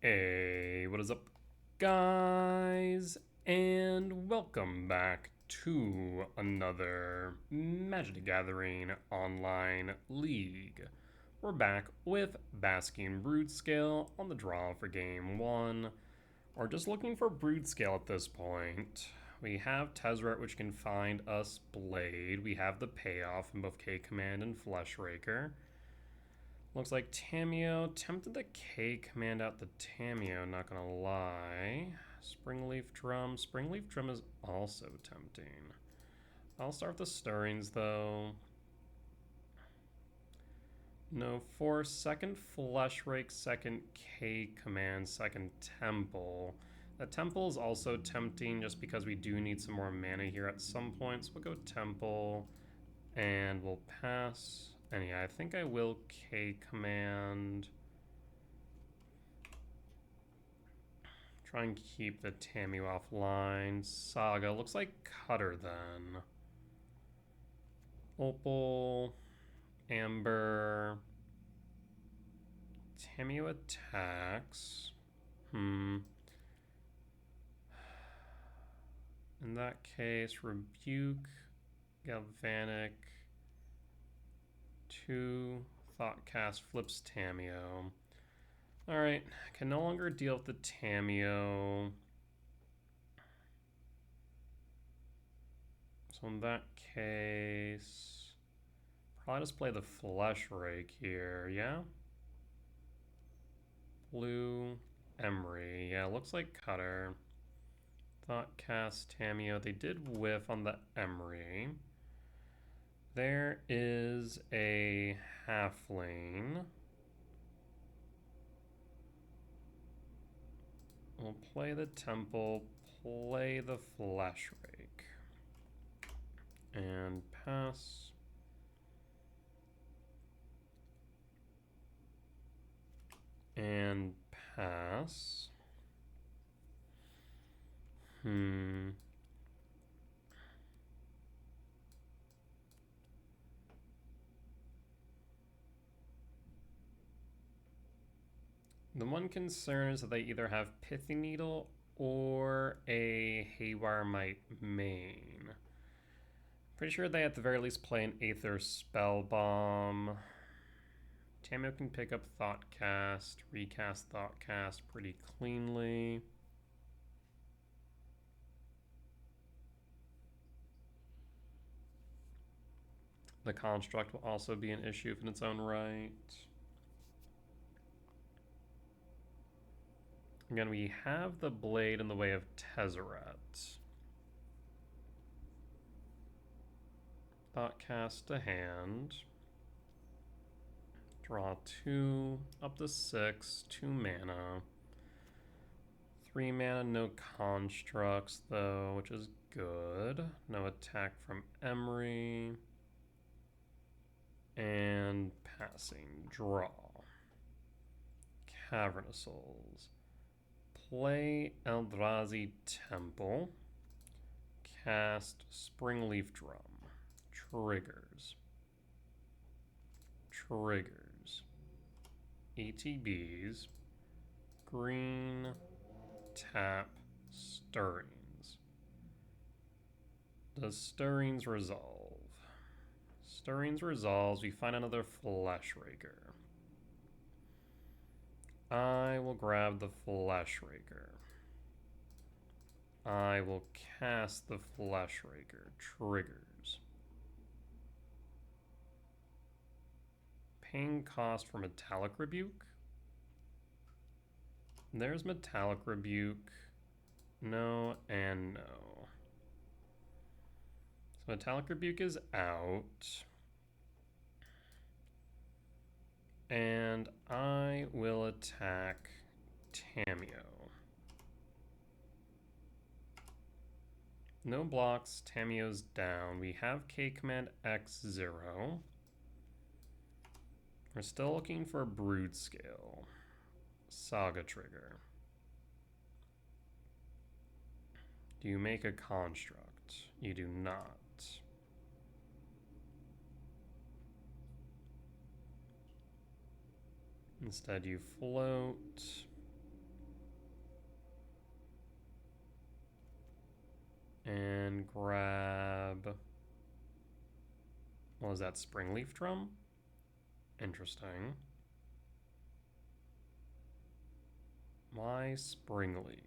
Hey, what is up, guys? And welcome back to another Magic the Gathering online league. We're back with Basking Broodscale on the draw for game 1. We're just looking for Broodscale at this point. We have Tezzeret, which can find us Blade. We have the payoff in both K Command and Fleshraker. Looks like Tamiyo tempted the K command out the Tamiyo, not gonna lie. Springleaf Drum. Springleaf Drum is also tempting. I'll start with the Stirrings though. No Force, second Flesh Rake, second K command, second Temple. The Temple is also tempting just because we do need some more mana here at some point. So we'll go Temple and we'll pass. And yeah, I think I will K command. Try and keep the Tamu offline. Saga, looks like Cutter then. Opal, Amber. Tamu attacks. In that case, Rebuke, Galvanic, 2, Thoughtcast, flips Tamiyo. Alright, can no longer deal with the Tamiyo. So in that case, probably just play the Flesh Rake here, yeah? Blue, Emery, yeah, looks like Cutter. Thoughtcast, Tamiyo, they did whiff on the Emery. There is a Halfling. We'll play the Temple, play the Flesh Rake. And pass. And pass. The one concern is that they either have Pithy Needle or a Haywire Might main. Pretty sure they at the very least play an Aether Spell Bomb. Tamiyo can pick up Thoughtcast, recast Thoughtcast pretty cleanly. The Construct will also be an issue in its own right. Again, we have the Blade in the way of Tezzeret. Thoughtcast to hand. Draw 2, up to 6, 2 mana. 3 mana, no constructs though, which is good. No attack from Emery. And passing, draw. Cavernous Souls. Play Eldrazi Temple. Cast Springleaf Drum. Triggers. ATBs. Green. Tap. Stirrings. Does Stirrings resolve? Stirrings resolves. We find another Flesh Raker. I will grab the Flesh Raker. I will cast the Flesh Raker. Triggers. Paying cost for Metallic Rebuke. There's Metallic Rebuke. No and no. So Metallic Rebuke is out. And I will attack Tamiyo. No blocks, Tamiyo's down. We have K command X0. We're still looking for a Broodscale. Saga trigger. Do you make a construct? You do not. Instead, you float. grab... What was that, Springleaf Drum? Interesting. Why Springleaf?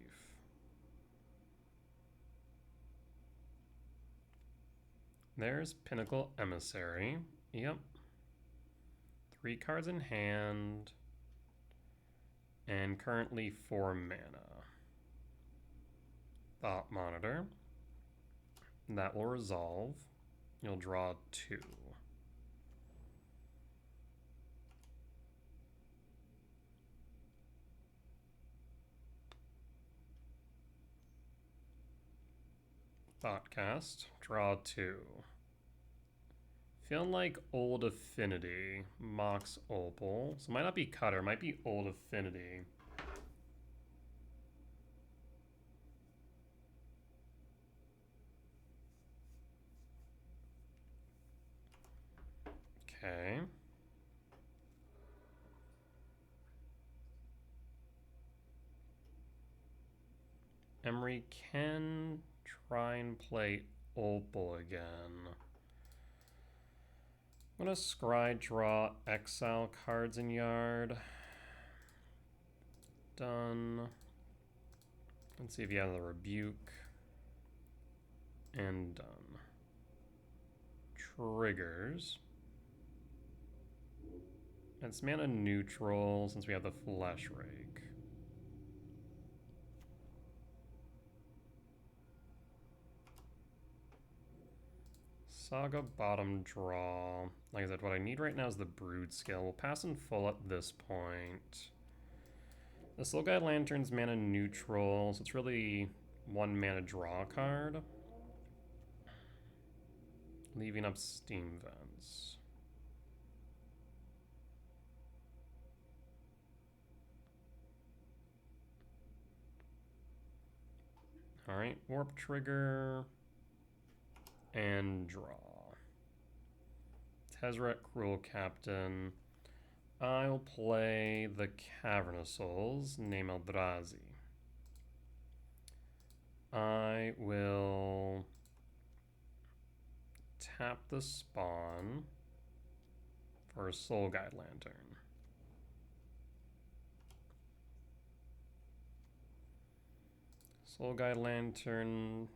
There's Pinnacle Emissary. Yep. 3 cards in hand. And currently 4 mana. Thought Monitor. That will resolve. You'll draw 2. Thoughtcast. Draw 2. Feeling like Old Affinity. Mox Opal. So it might not be Cutter, it might be Old Affinity. Okay. Emery can try and play Opal again. I'm gonna scry draw exile cards in yard. Done. Let's see if you have the rebuke. And done. Triggers. It's mana neutral since we have the Flesh Rake. Saga bottom draw. Like I said, what I need right now is the Broodscale. We'll pass in full at this point. The Soul Guide Lantern's mana neutral, so it's really 1 mana draw card. Leaving up Steam Vents. Alright, Warp Trigger. And draw. Tezzeret, Gruul Captain. I'll play the Cavernous Souls, name Eldrazi. I will tap the spawn for a Soul Guide Lantern. Soul Guide Lantern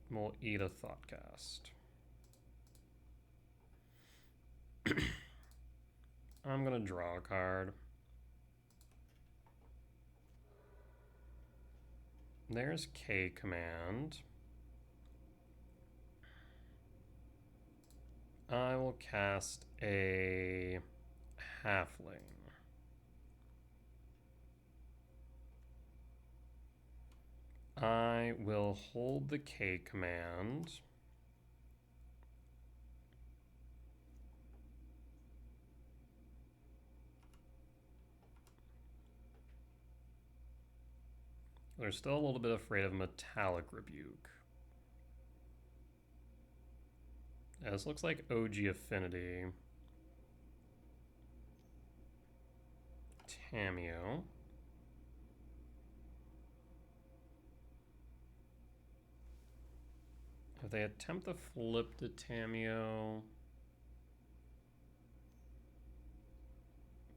will eat a Thoughtcast. I'm gonna draw a card. There's K command. I will cast a Halfling. I will hold the K command. They're still a little bit afraid of Metallic Rebuke. Yeah, this looks like OG Affinity. Tamiyo. If they attempt to flip to Tamiyo,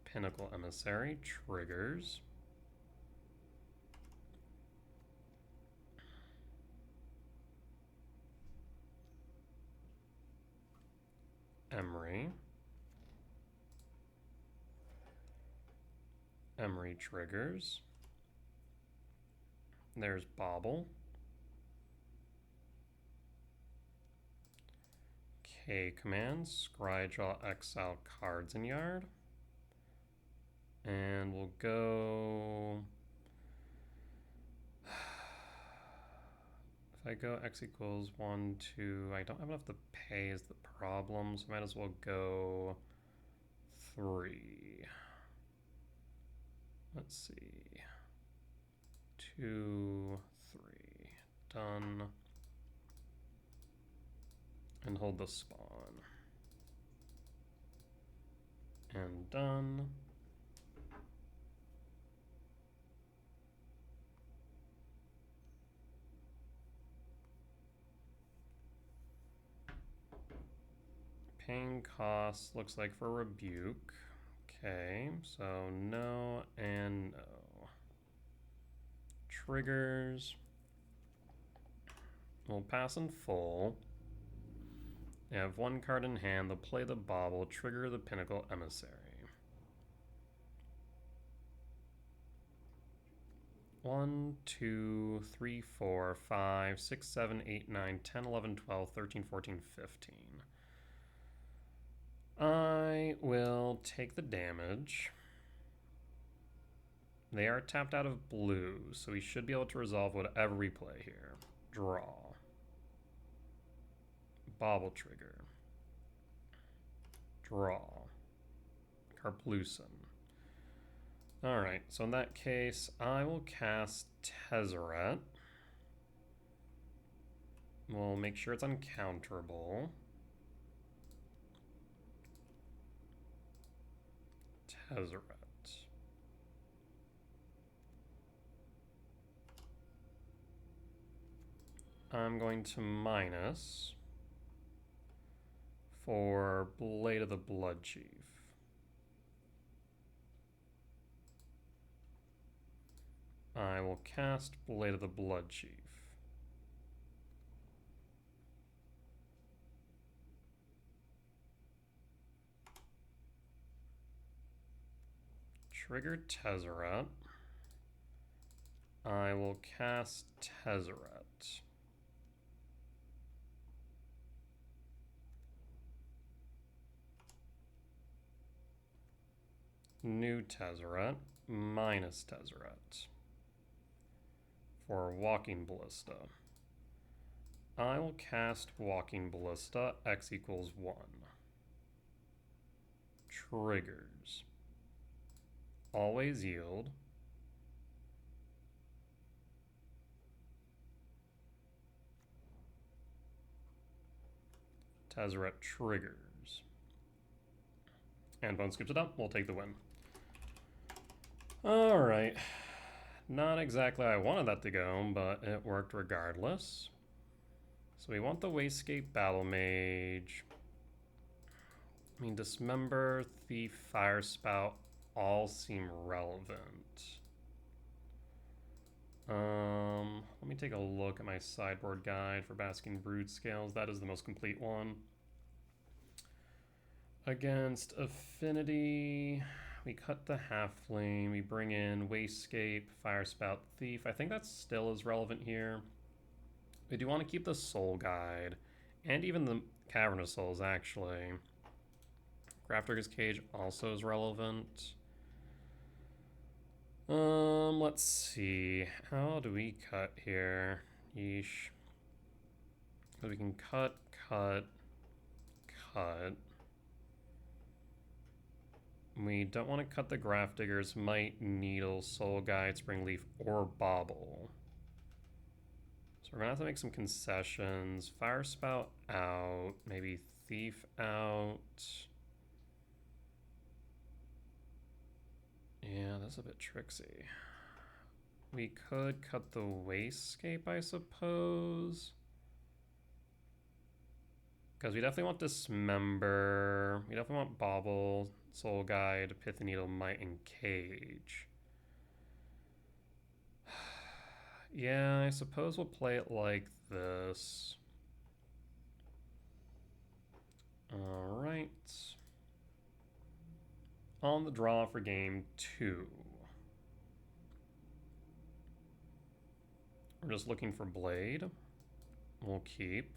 Pinnacle Emissary triggers. Emery. Emery triggers. There's Bobble. K commands, scry draw exile cards in yard. And we'll go... If I go x equals 1, 2, I don't have enough to pay is the problem, so might as well go 3. Let's see. 2, 3. Done. And hold the spawn. And done. Paying costs looks like for Rebuke. Okay, so no and no. Triggers. We'll pass in full. They have one card in hand. They'll play the Bauble, trigger the Pinnacle Emissary. 1, 2, 3, 4, 5, 6, 7, 8, 9, 10, 11, 12, 13, 14, 15. I will take the damage. They are tapped out of blue, so we should be able to resolve whatever we play here. Draw. Bauble trigger. Draw. Carplucin. Alright, so in that case, I will cast Tezzeret. We'll make sure it's uncounterable. Tezzeret. I'm going to minus for Blade of the Blood Chief. I will cast Blade of the Blood Chief. Trigger Tezzeret. I will cast Tezzeret. New Tezzeret, minus Tezzeret. For Walking Ballista. I will cast Walking Ballista, X equals 1. Triggers. Always yield. Tezzeret triggers. And Bone skips it up. We'll take the win. Alright. Not exactly how I wanted that to go, but it worked regardless. So we want the Wastegate Battle Mage. I mean, Dismember, Thief, Fire Spout all seem relevant. Let me take a look at my sideboard guide for Basking Broodscales. That is the most complete one. Against Affinity, we cut the Halfling, we bring in Wastegate, Fire Spout, Thief. I think that still is relevant here. We do want to keep the Soul Guide, and even the Cavernous Souls, actually. Grafdigger's Cage also is relevant. Let's see. How do we cut here? Yeesh. So we can cut. We don't want to cut the Grafdigger's Might, Needle, Soul Guide, Spring Leaf, or Bauble. So we're gonna have to make some concessions. Fire Spout out, maybe Thief out. Yeah, that's a bit tricksy. We could cut the Wastegate, I suppose. Because we definitely want Dismember. We definitely want Bauble, Soul Guide, Pithy Needle, Might, and Cage. Yeah, I suppose we'll play it like this. Alright. On the draw for game 2. We're just looking for Blade. We'll keep.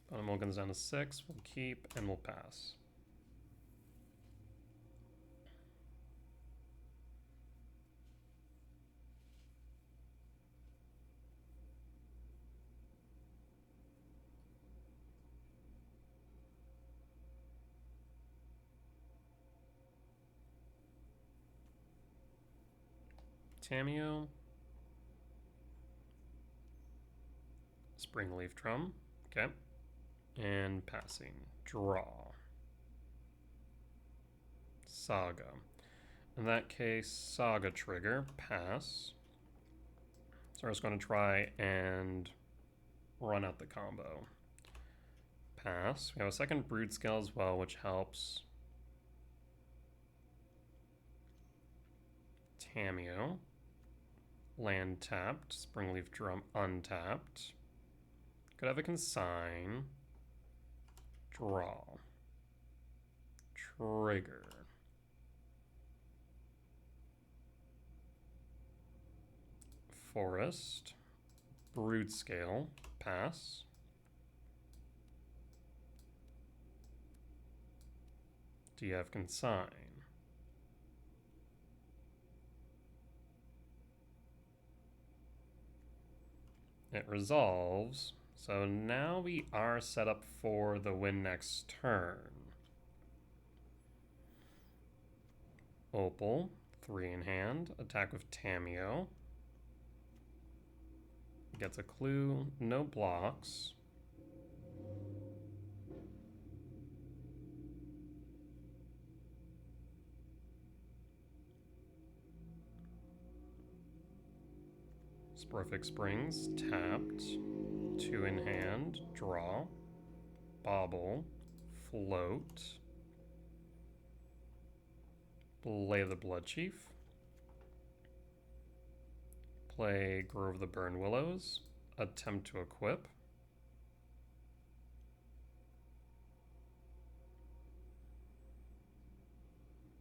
Bottom mulligan's down to 6. We'll keep and we'll pass. Tameo. Springleaf Drum. Okay. And passing. Draw. Saga. In that case, Saga trigger, pass. So we're just going to try and run out the combo. Pass. We have a second Broodscale as well, which helps. Tamiyo. Land tapped. Springleaf Drum untapped. Could have a Consign. Draw. Trigger. Forest. Broodscale. Pass. Do you have Consign? It resolves. So now we are set up for the win next turn. Opal, 3 in hand. Attack with Tamiyo. Gets a clue, no blocks. Sporific Springs, tapped. 2 in hand, draw. Bobble, float. Play the Bloodchief. Play Grove of the Burn Willows. Attempt to equip.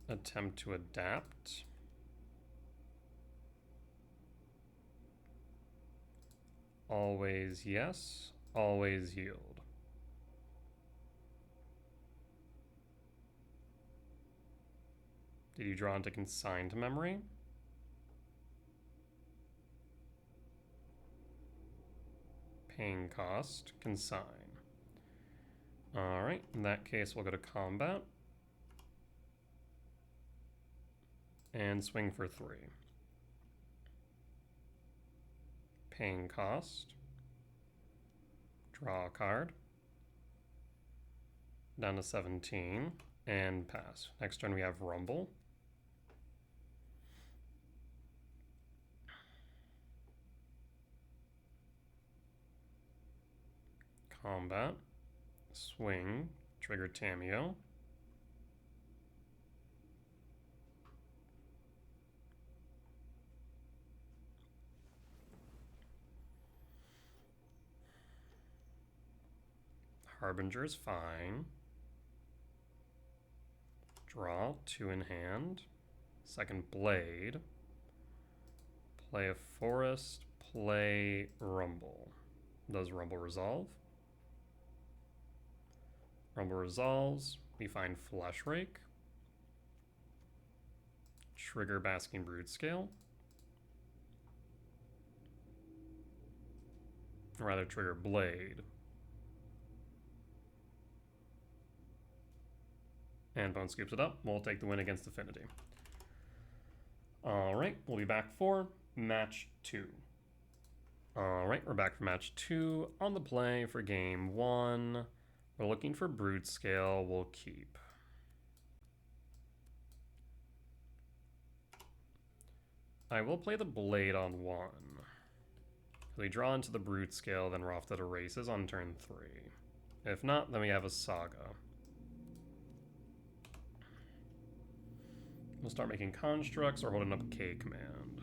Attempt to adapt. Always yes, always yield. Did you draw into Consign to memory? Paying cost, Consign. Alright, in that case we'll go to combat. And swing for 3. Paying cost. Draw a card. Down to 17. And pass. Next turn we have Rumble. Combat. Swing. Trigger Tamiyo. Harbinger is fine. Draw, 2 in hand. Second Blade. Play a Forest, play Rumble. Does Rumble resolve? Rumble resolves. We find Flesh Rake. Trigger Basking Broodscale. Or rather, trigger Blade. And Bone scoops it up. We'll take the win against Affinity. Alright, we'll be back for match 2. Alright, we're back for match 2 on the play for game 1. We're looking for Broodscale. We'll keep. I will play the Blade on 1. We draw into the Broodscale, then we're off to the races on turn 3. If not, then we have a Saga. We'll start making constructs or holding up a K command.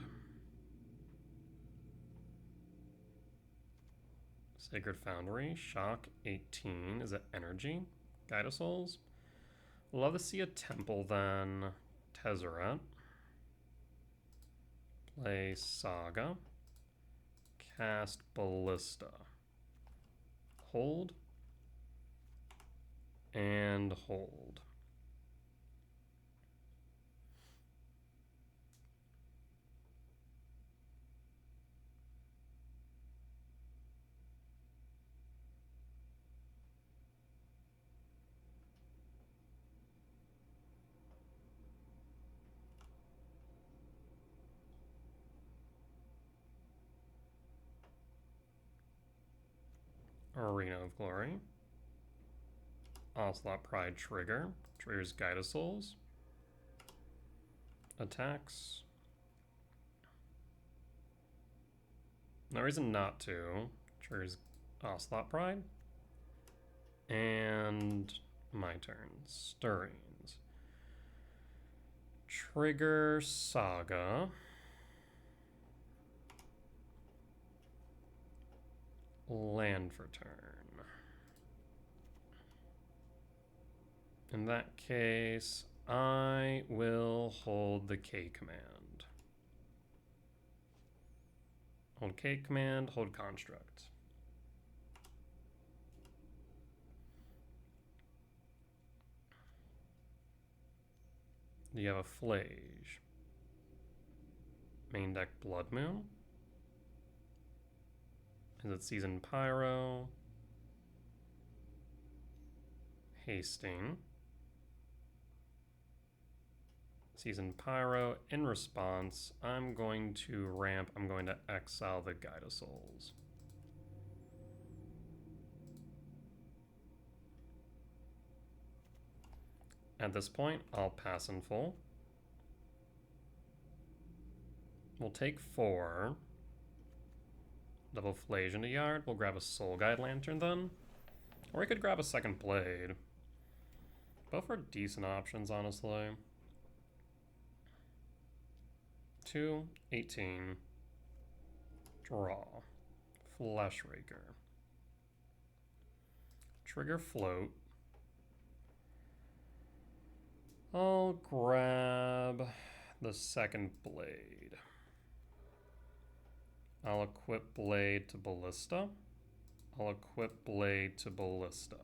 Sacred Foundry, Shock 18. Is it Energy? Guide of Souls? Love to see a Temple then. Tezzeret. Play Saga. Cast Ballista. Hold. And hold. Arena of Glory. Ocelot Pride trigger. Triggers Guide of Souls. attacks. No reason not to. Triggers Ocelot Pride. And my turn. Stirrings. Trigger Saga. Land for turn. In that case, I will hold the K command. Hold K command, hold construct. You have a Flage. Main deck Blood Moon. Is it Season Pyro? Hasting. Season Pyro. In response, I'm going to ramp. I'm going to exile the Guide of Souls. At this point, I'll pass in full. We'll take 4. Double Flage into Yard. We'll grab a Soul Guide Lantern then. Or we could grab a second Blade. Both are decent options, honestly. 2, 18. Draw. Flesh Raker. Trigger Float. I'll grab the second Blade. I'll equip Blade to Ballista. I'll equip Blade to Ballista.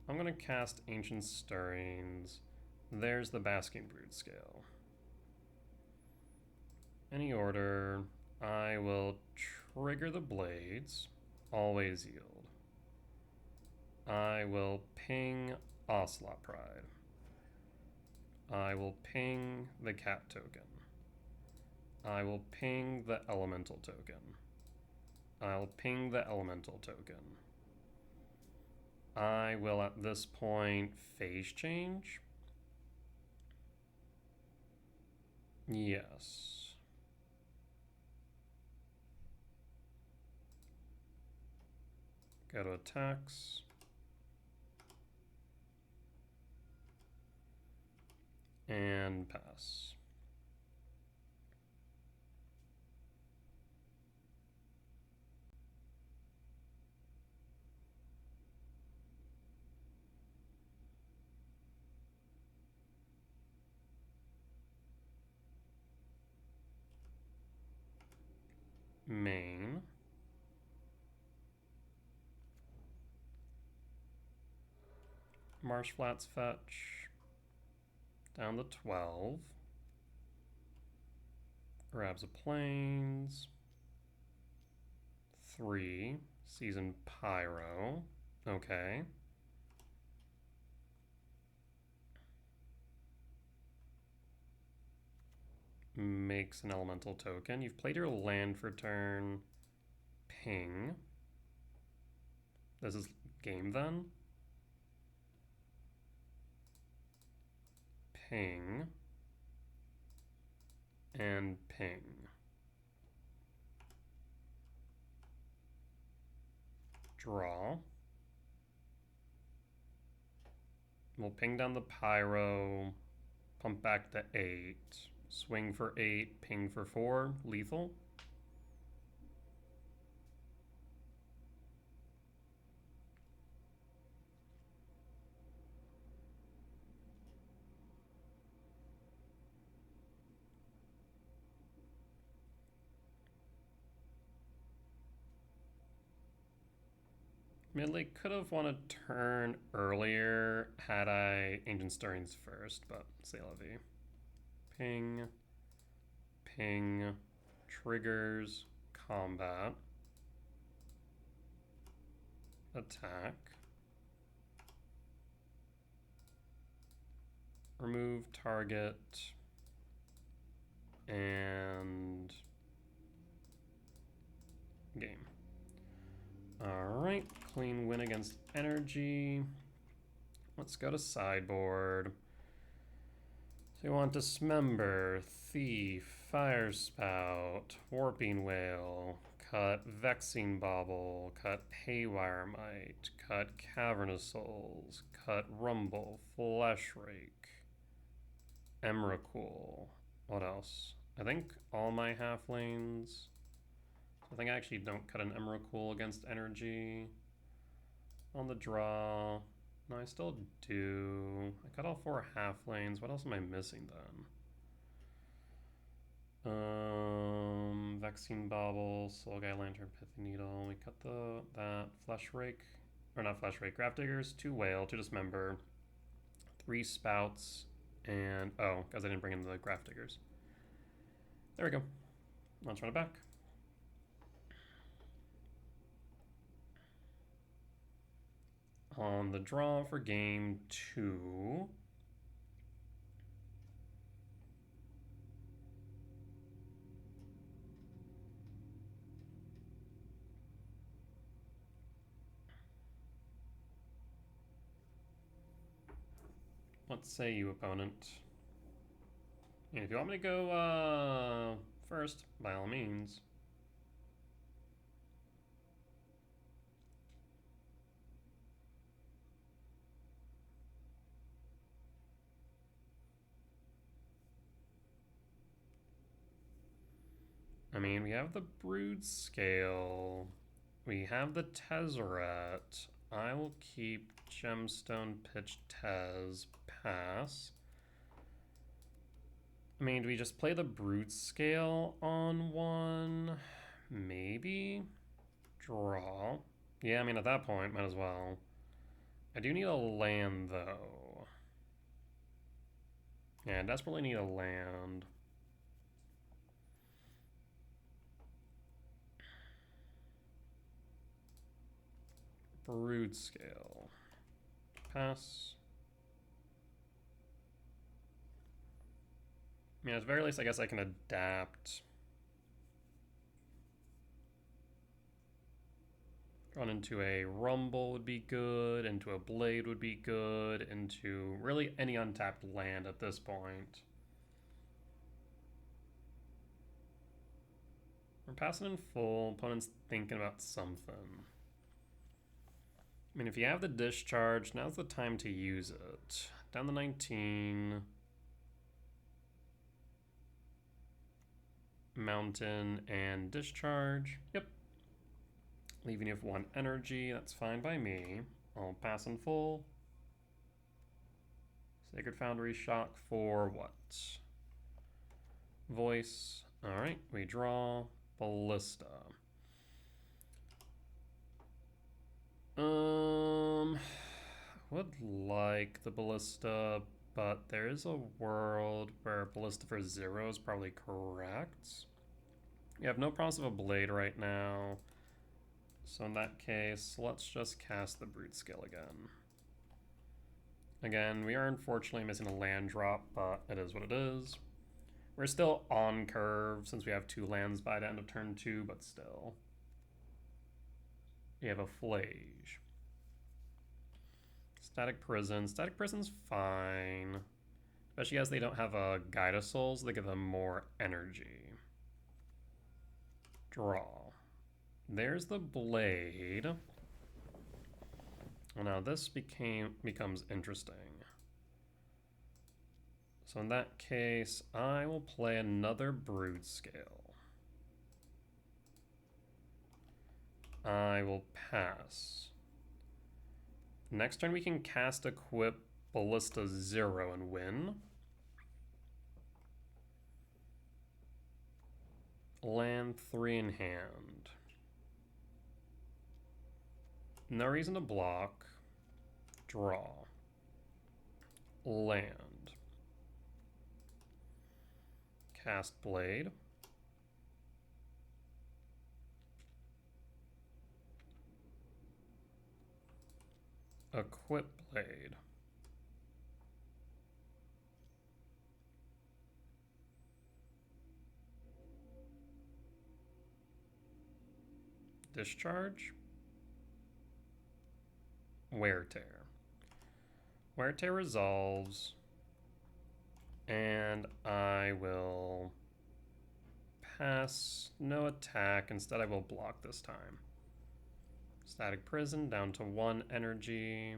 I'm going to cast Ancient Stirrings. There's the Basking Broodscale. Any order, I will trigger the Blades. Always yield. I will ping Ocelot Pride. I will ping the Cat token. I will ping the Elemental token. I'll ping the Elemental token. I will at this point phase change. Yes. Go to attacks. And pass. Main. Marsh Flats fetch. Down to 12. Grabs a Plains. 3. Season Pyro. Okay. Makes an elemental token. You've played your land for turn. Ping. This is game then. Ping. And ping. Draw. We'll ping down the Pyro. Pump back to 8. Swing for 8, ping for 4, lethal. Midley could have won a turn earlier had I Ancient Stirrings first, but c'est la vie. Ping, ping, triggers, combat, attack, remove target, and game. Alright, clean win against energy. Let's go to sideboard. So Do you want Dismember, Thief, Fire Spout, Warping Whale, cut Vexing Bauble, cut Haywire Mite, cut Cavernous Souls, cut Rumble, Flesh Rake, Emrakul. What else? I think all my halflings. I think I actually don't cut an Emrakul against energy. On the draw. No, I still do. I cut all 4 halflings. What else am I missing then? Vexing Bauble, Soul Guy Lantern, Pithy Needle. We cut that Flesh Rake, or not Flesh Rake, Grafdiggers, 2 Whale, 2 Dismember, 3 Spouts, and oh, because I didn't bring in the Grafdiggers. There we go. Let's run it back. On the draw for game 2. What say you, opponent? And if you want me to go first, by all means. I mean, we have the Broodscale. We have the Tezzeret. I will keep Gemstone Pitch Tez. Pass. I mean, do we just play the Broodscale on one? Maybe. Draw. Yeah, I mean, at that point, might as well. I do need a land, though. Yeah, I desperately need a land. Broodscale. Pass. I mean, at the very least, I guess I can adapt. Run into a Rumble would be good, into a Blade would be good, into really any untapped land at this point. We're passing in full, opponent's thinking about something. I mean, if you have the discharge, now's the time to use it. Down to 19. Mountain and discharge. Yep. Leaving you with 1 energy. That's fine by me. I'll pass in full. Sacred Foundry shock for what? Voice. Alright, we draw. Ballista. Would like the Ballista, but there is a world where Ballista for 0 is probably correct. We have no promise of a Blade right now. So in that case, let's just cast the Broodscale again. Again, we are unfortunately missing a land drop, but it is what it is. We're still on curve since we have 2 lands by the end of turn 2, but still. We have a Flage. Static Prison. Static Prison's fine. Especially as they don't have a Guide of Souls, they give them more energy. Draw. There's the Blade. Well, now this becomes interesting. So in that case, I will play another Broodscale. I will pass. Next turn we can cast Equip Ballista 0 and win. Land 3 in hand. No reason to block. Draw. Land. Cast Blade. Equip Blade. Discharge. Wear Tear. Wear Tear resolves. And I will pass no attack. Instead, I will block this time. Static Prison down to 1 energy.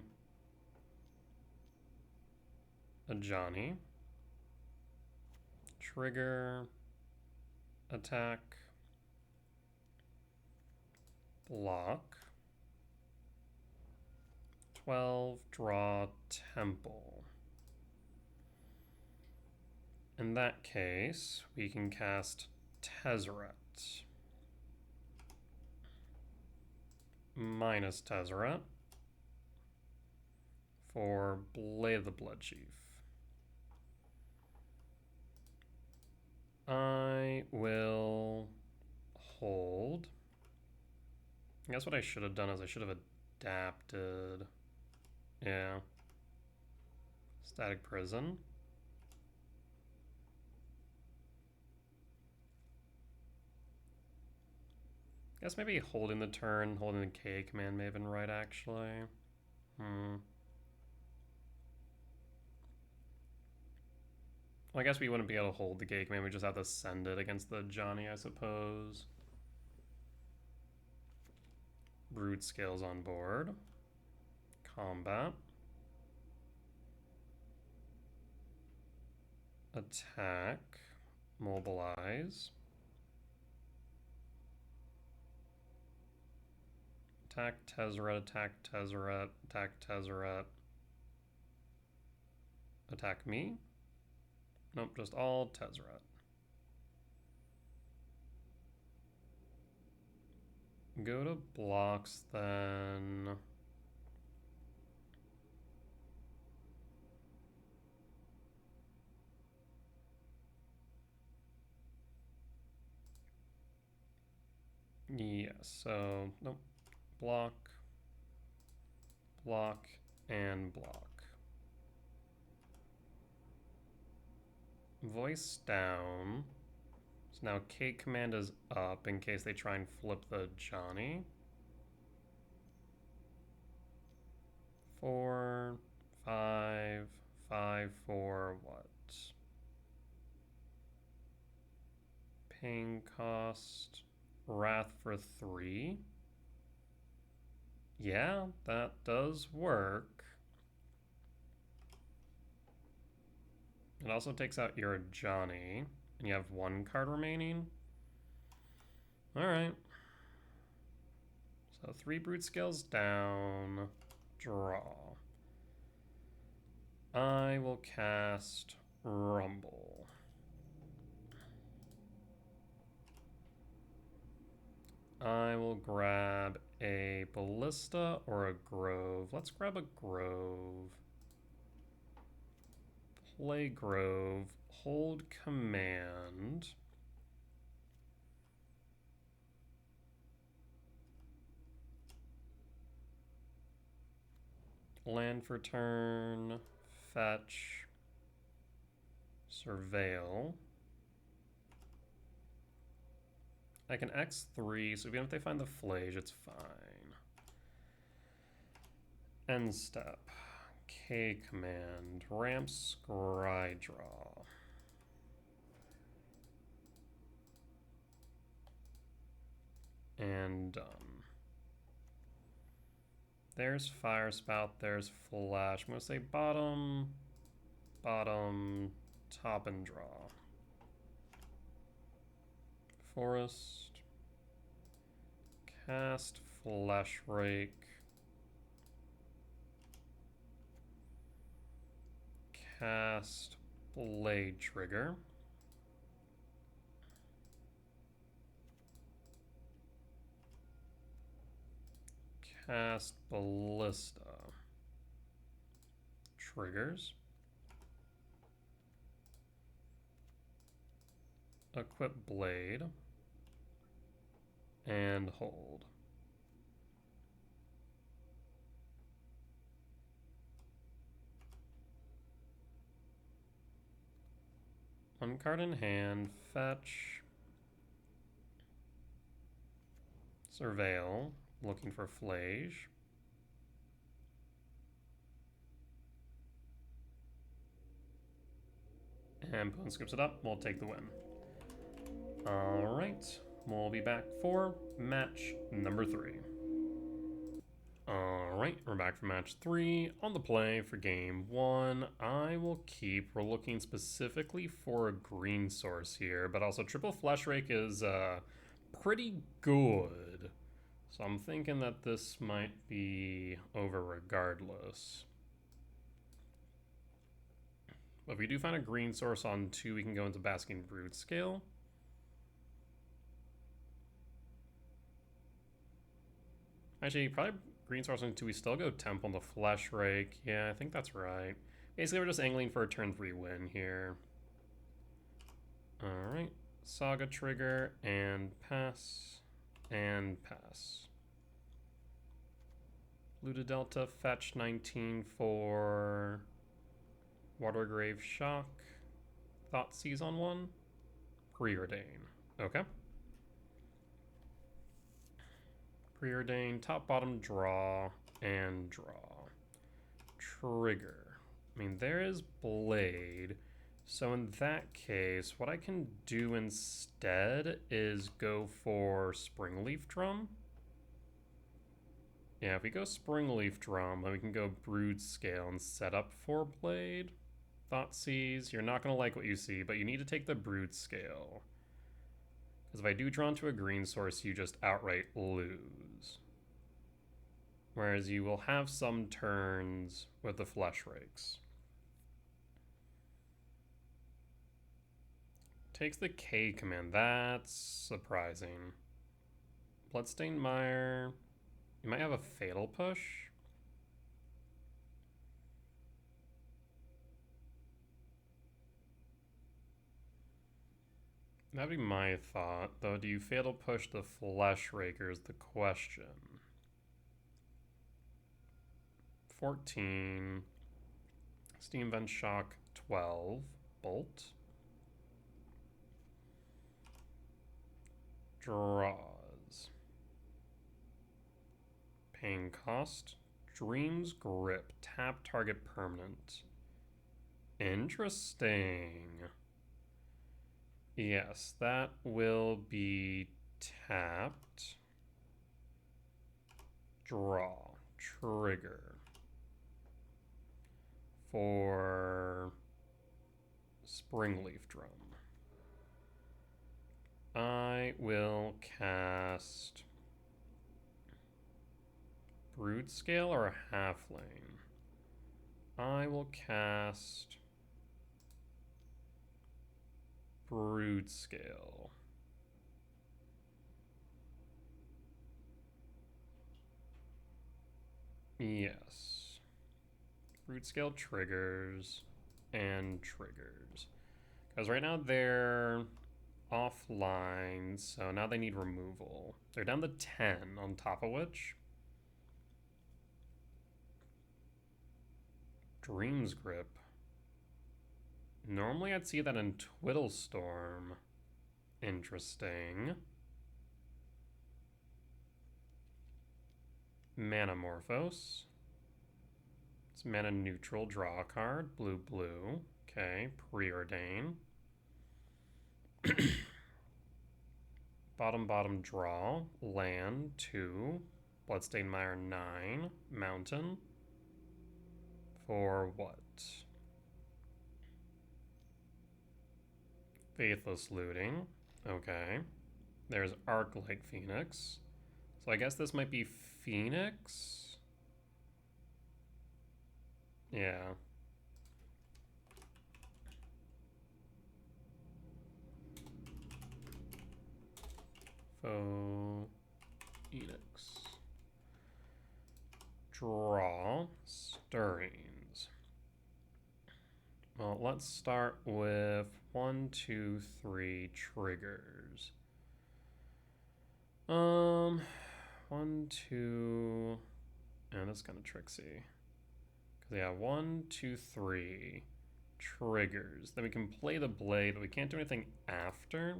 A Johnny. Trigger. Attack. Block. 12. Draw Temple. In that case, we can cast Tezzeret. Minus Tezzeret for Blade of the Bloodchief. I will hold. I guess what I should have done is I should have adapted. Yeah. Static Prison. I guess maybe holding the turn, holding the K command may have been right, actually. Well, I guess we wouldn't be able to hold the K command, we just have to send it against the Johnny, I suppose. Broodscale's on board. Combat. Attack. Mobilize. Attack Tezzeret, attack Tezzeret, attack Tezzeret. Attack me? Nope, just all Tezzeret. Go to blocks then. Yeah, so nope. Block, block, and block. Voice down. So now K command is up in case they try and flip the Johnny. 4, 5, 5, 4, what? Pain cost, Wrath for 3. Yeah, that does work. It also takes out your Johnny, and you have 1 card remaining. Alright. So 3 Broodscales down, draw. I will cast Rumble. I will grab a Ballista or a Grove. Let's grab a Grove. Play Grove. Hold command. Land for turn. Fetch. Surveil. I can X3, so even if they find the Flage, it's fine. End step. K command. Ramp scry draw. And done. There's Fire Spout, there's Flash. I'm gonna say bottom, bottom, top and draw. Forest. Cast Flesh Rake. Cast Blade Trigger. Cast Ballista. Triggers. Equip Blade. And hold. One card in hand, fetch. Surveil, looking for Flage. And Poon scoops it up. We'll take the win. Alright. We'll be back for match number 3. Alright, we're back for match 3. On the play for game 1, I will keep. We're looking specifically for a green source here, but also triple flesh rake is pretty good. So I'm thinking that this might be over regardless. But if we do find a green source on 2, we can go into Basking Broodscale. Actually, probably green source on 2, we still go Temple on the Flesh Rake. Yeah, I think that's right. Basically, we're just angling for a turn 3 win here. Alright. Saga trigger, and pass, and pass. Luda Delta, fetch 19 for Watergrave Shock. Thoughtseize on 1. Preordain. Okay. Preordain, top, bottom, draw, and draw. Trigger. I mean, there is Blade. So in that case, what I can do instead is go for Springleaf Drum. Yeah, if we go Springleaf Drum, then we can go Broodscale and set up for Blade. Thoughtseize, you're not going to like what you see, but you need to take the Broodscale. Because if I do draw into a green source, you just outright lose. Whereas you will have some turns with the Flesh Rakes. Takes the K command. That's surprising. Bloodstained Mire. You might have a Fatal Push. That'd be my thought, though. Do you Fatal Push the Flesh Raker is the question. 14. Steam Vent Shock 12. Bolt. Draws. Paying cost. Dream's Grip. Tap target permanent. Interesting. Yes, that will be tapped. Draw. Trigger. For Springleaf Drum. I will cast Broodscale or a Halfling. I will cast Broodscale. Yes. Broodscale triggers and triggers. Because right now they're offline, so now they need removal. They're down to 10, on top of which Dream's Grip. Normally I'd see that in Twiddle Storm. Interesting. Manamorphose. It's mana neutral, draw a card, blue, blue. Okay, Preordain. Bottom, bottom, draw. Land, 2. Bloodstained Mire, 9. Mountain. For what? Faithless Looting. Okay. There's Arclight Phoenix. So I guess this might be Phoenix? Yeah. Phoenix. Draw. Stirrings. Well, let's start with 1, 2, 3 triggers. 1, 2, and that's kind of tricksy. Cause yeah, 1, 2, 3 triggers. Then we can play the blade, but we can't do anything after.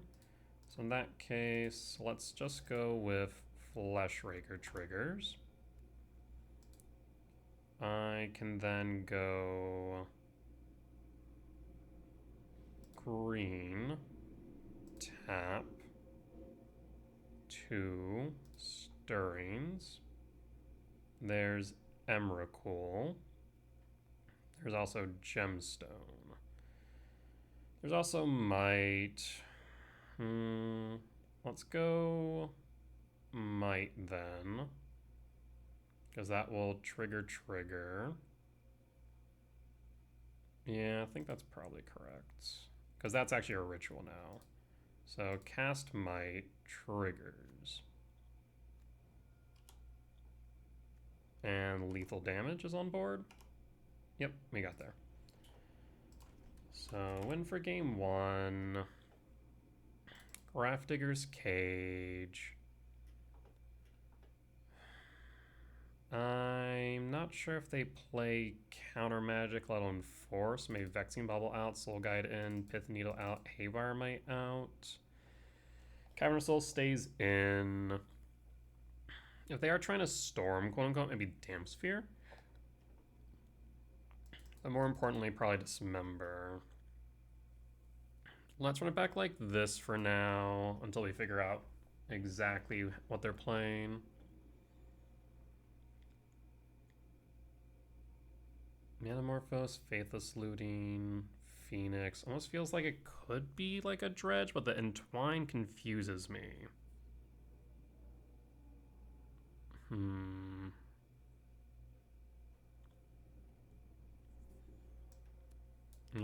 So in that case, let's just go with Flesh Raker triggers. I can then go green, tap, 2 stirrings. There's Emrakul. There's also Gemstone. There's also Might. Let's go Might then, because that will trigger. Yeah, I think that's probably correct, because that's actually a ritual now. So cast Might triggers. And lethal damage is on board. Yep, we got there. So win for game 1. Grafdigger's Cage. I'm not sure if they play counter magic, let alone force. Maybe Vexing Bubble out, Soul Guide in, Pith Needle out, Haywire Might out. Cavern Soul stays in. If they are trying to storm, quote unquote, maybe Damp Sphere. But more importantly, probably Dismember. Let's run it back like this for now until we figure out exactly what they're playing. Metamorphose, Faithless Looting, Phoenix. Almost feels like it could be like a dredge, but the Entwine confuses me. And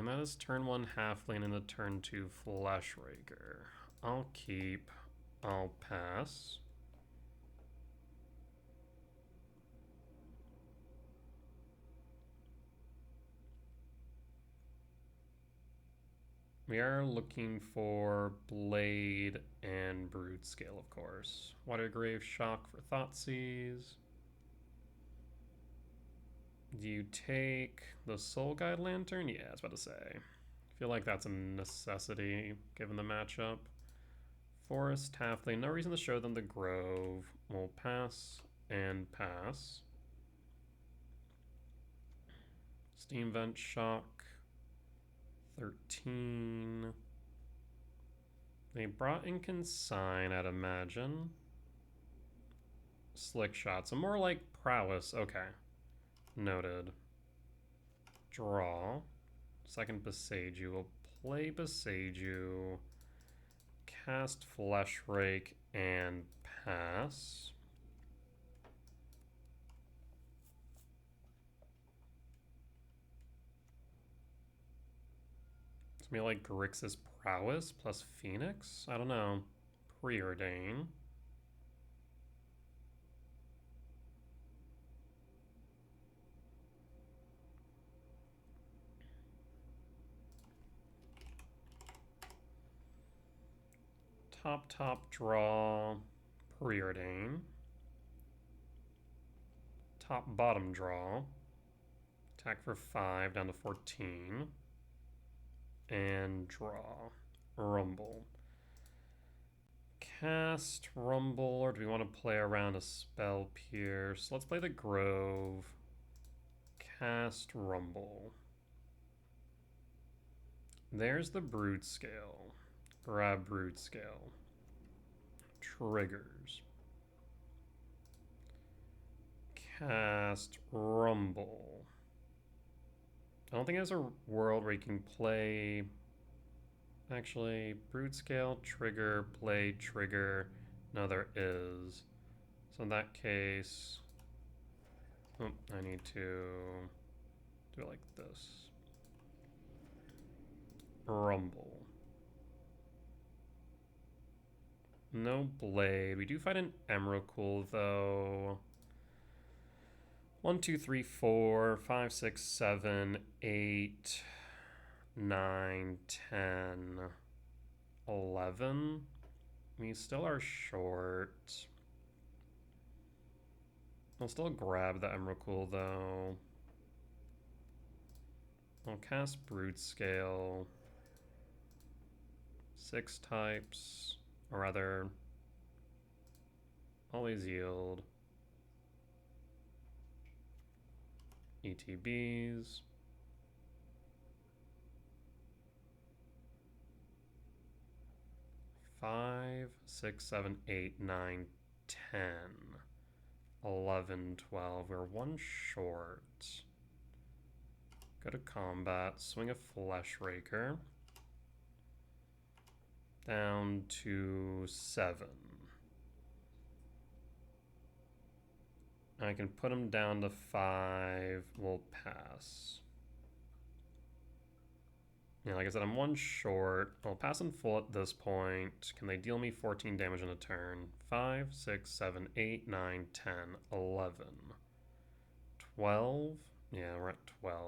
that is turn 1 Halfling and the turn 2 Fleshraker. I'll keep. I'll pass. We are looking for Blade and Broodscale, of course. Watergrave Shock for Thoughtseize. Do you take the Soul Guide Lantern? Yeah, I was about to say. I feel like that's a necessity given the matchup. Forest, Halfling, no reason to show them the Grove. We'll pass and pass. Steam Vent Shock. 13. They brought in Consign, I'd imagine. Slick Shot, so more like Prowess. Okay. Noted. Draw. Second Beseiju. We'll play Beseiju. Cast Fleshrake and pass. It's gonna be like Grixis Prowess plus Phoenix? I don't know. Preordain. Top draw. Preordain. Bottom draw. Attack for 5 down to 14. And draw. Rumble. Cast Rumble, or do we want to play around a Spell Pierce? Let's play the Grove. Cast Rumble. There's the Broodscale. Grab Broodscale. Triggers. Cast Rumble. I don't think there's a world where you can play... Actually, Broodscale, trigger, play, trigger. No, there is. So in that case... Oh, I need to do it like this. Rumble. No Blade. We do fight an Emrakul, though. 1, 2, 3, 4, 5, 6, 7, 8, 9, 10, 11. We still are short. I'll still grab the Emrakul, though. I'll cast Broodscale. 6 types. Or rather, always yield. ETBs. 5, 6, 7, 8, 9, 10, 11, 12. We're one short. Go to combat, swing a Flesh Raker. Down to 7. I can put him down to 5. We'll pass. Yeah, like I said, I'm one short. I'll pass in full at this point. Can they deal me 14 damage in a turn? 5, 6, 7, 8, 9, 10, 11. 12? Yeah, we're at 12.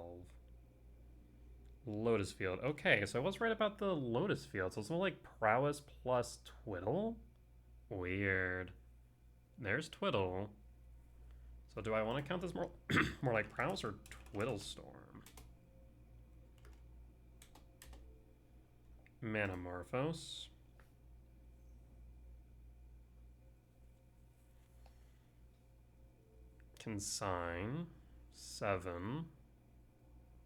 Lotus Field. Okay, so I was right about the Lotus Field. So it's more like Prowess plus Twiddle? Weird. There's Twiddle. So do I want to count this more, more like Prowess or Twiddle Storm? Manamorphose. Consign. 7.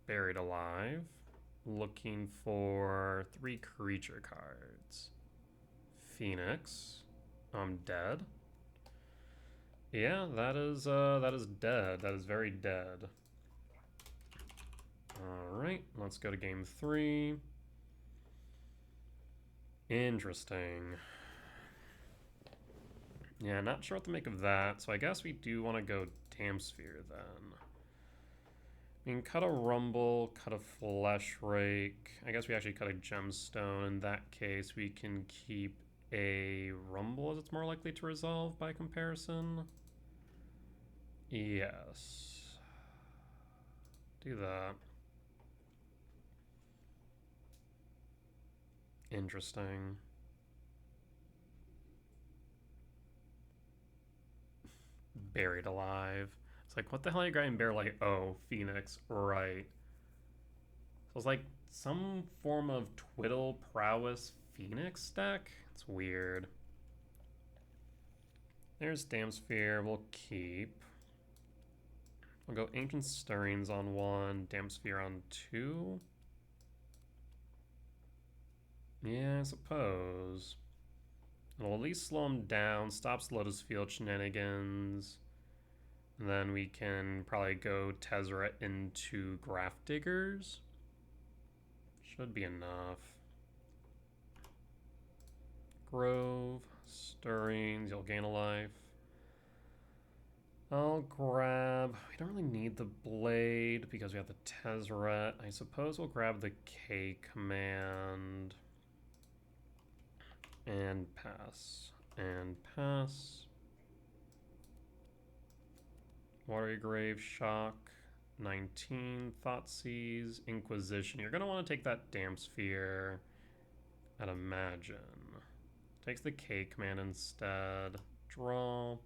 Buried Alive. Looking for 3 creature cards. Phoenix. I'm dead. Yeah, that is dead. That is very dead. Alright, let's go to game 3. Interesting. Yeah, not sure what to make of that, so I guess we do want to go Damsphere then. We can cut a Rumble, cut a Flesh Rake. I guess we actually cut a Gemstone. In that case, we can keep a Rumble as it's more likely to resolve by comparison. Yes. Do that. Interesting. Buried Alive. It's like, what the hell are you grabbing Buried Alive? Oh, Phoenix, right. So it's like some form of Twiddle Prowess Phoenix deck? It's weird. There's Damsphere, we'll keep. We'll go Ancient Stirrings on 1, Damsphere on 2. Yeah, I suppose. It'll at least slow him down, stops Lotus Field shenanigans. And then we can probably go Tezzeret into Graft Diggers. Should be enough. Grove, Stirrings, you'll gain a life. I'll grab... We don't really need the Blade because we have the Tezzeret. I suppose we'll grab the K command. And pass. And pass. Watery Grave, Shock. 19, Thoughtseize, Inquisition. You're going to want to take that Damsphere, I'd imagine. Takes the K command instead. Draw.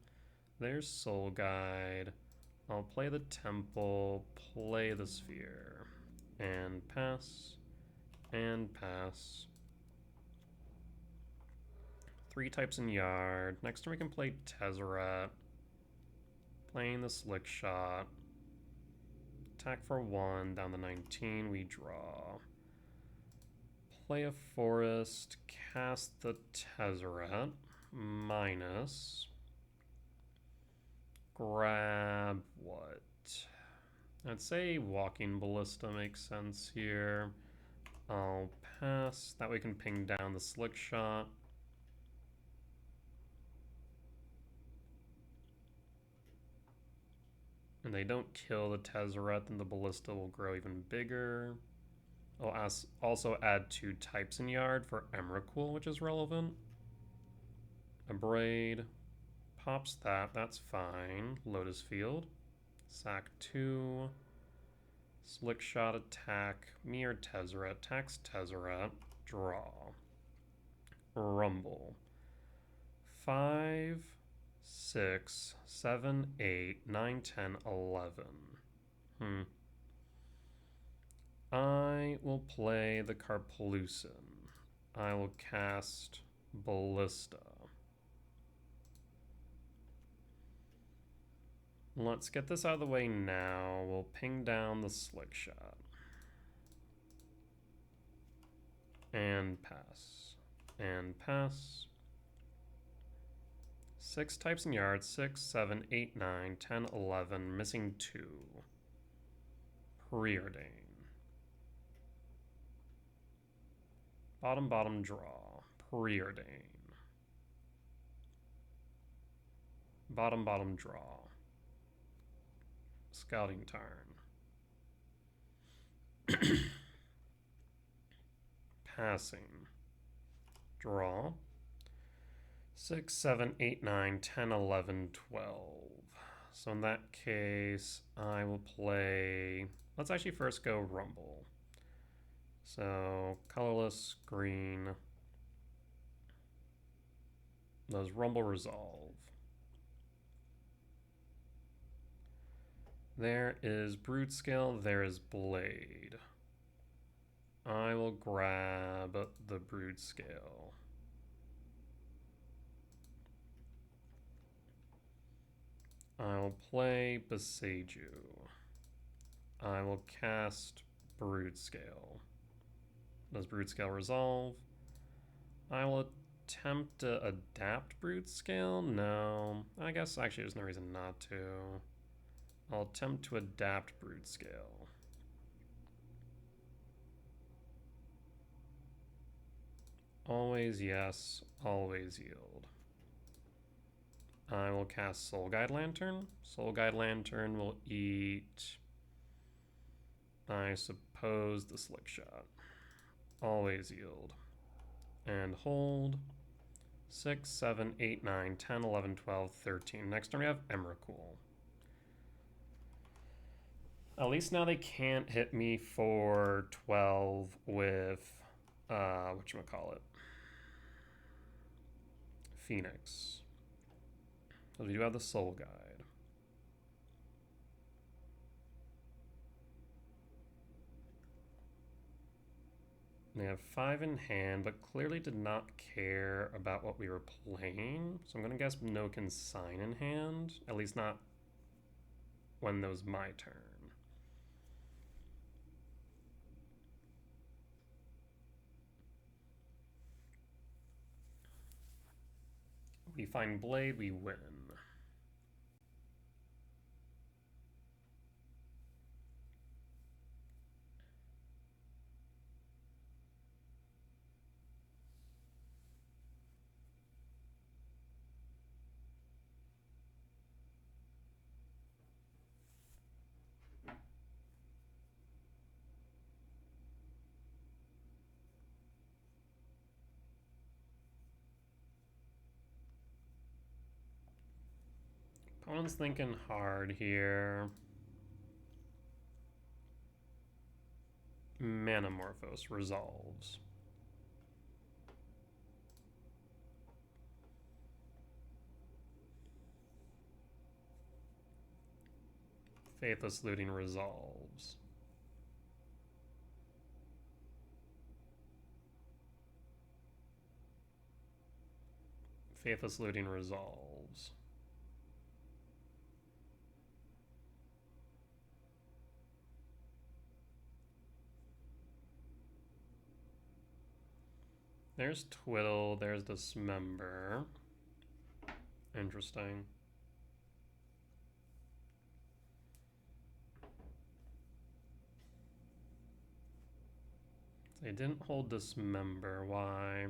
There's Soul Guide. I'll play the Temple, play the Sphere. And pass. And pass. 3 types in Yard. Next turn we can play Tezzeret. Playing the Slick Shot. Attack for 1, down to 19, we draw. Play a Forest, cast the Tezzeret, minus. Grab what? I'd say Walking Ballista makes sense here. I'll pass, that way we can ping down the Slick Shot. And they don't kill the Tezzeret, then the Ballista will grow even bigger. I'll also add 2 types in Yard for Emrakul, which is relevant. Abrade. Pops that, that's fine. Lotus Field. Sack 2. Slick Shot attack. Me or Tezzeret. Attacks Tezzeret. Draw. Rumble. 5... 6, 7, 8, 9, 10, 11. I will play the Karplusin. I will cast Ballista. Let's get this out of the way now. We'll ping down the Slick Shot. And pass. And pass. 6 types in yards, 6, 7, 8, 9, 10, 11, missing 2. Preordain. Bottom, bottom, draw. Preordain. Bottom, bottom, draw. Scouting turn. Passing. Draw. 6, 7, 8, 9, 10, 11, 12. So in that case, I will play... Let's actually first go Rumble. So, colorless, green. Those Rumble resolve. There is Broodscale, there is Blade. I will grab the Broodscale. I will play Beseiju. I will cast Broodscale. Does Broodscale resolve? I will attempt to adapt Broodscale? No. I guess actually there's no reason not to. I'll attempt to adapt Broodscale. Always yes, always yield. I will cast Soul Guide Lantern. Soul Guide Lantern will eat, I suppose, the Slick Shot. Always yield. And hold. 6, 7, 8, 9, 10, 11, 12, 13. Next turn we have Emrakul. At least now they can't hit me for 12 with, whatchamacallit, Phoenix. So we do have the Soul Guide. They have 5 in hand, but clearly did not care about what we were playing. So I'm going to guess no consign in hand, at least not when it was my turn. We find Blade, we win. Opponent's thinking hard here. Manamorphose resolves. Faithless Looting resolves. Faithless Looting resolves. There's Twiddle, there's Dismember. Interesting. They didn't hold Dismember, why?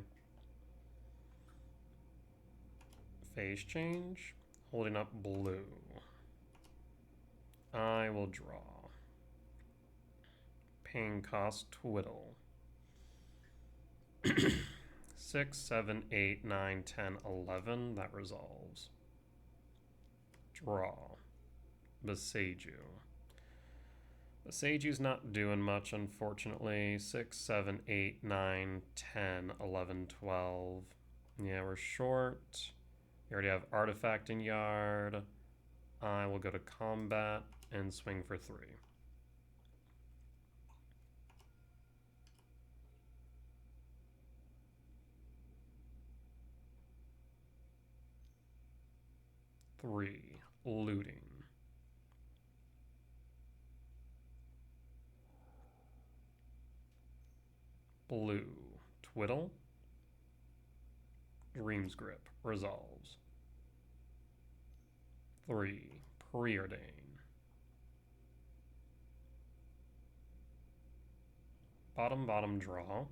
Phase change, holding up blue. I will draw. Paying cost Twiddle. 6, 7, 8, 9, 10, 11. That resolves. Draw. Beseiju. Beseju's not doing much, unfortunately. 6, 7, 8, 9, 10, 11, 12. Yeah, we're short. We already have Artifact in yard. I will go to combat and swing for 3. Looting. Blue. Twiddle. Dream's Grip resolves. 3. Preordain. Bottom draw.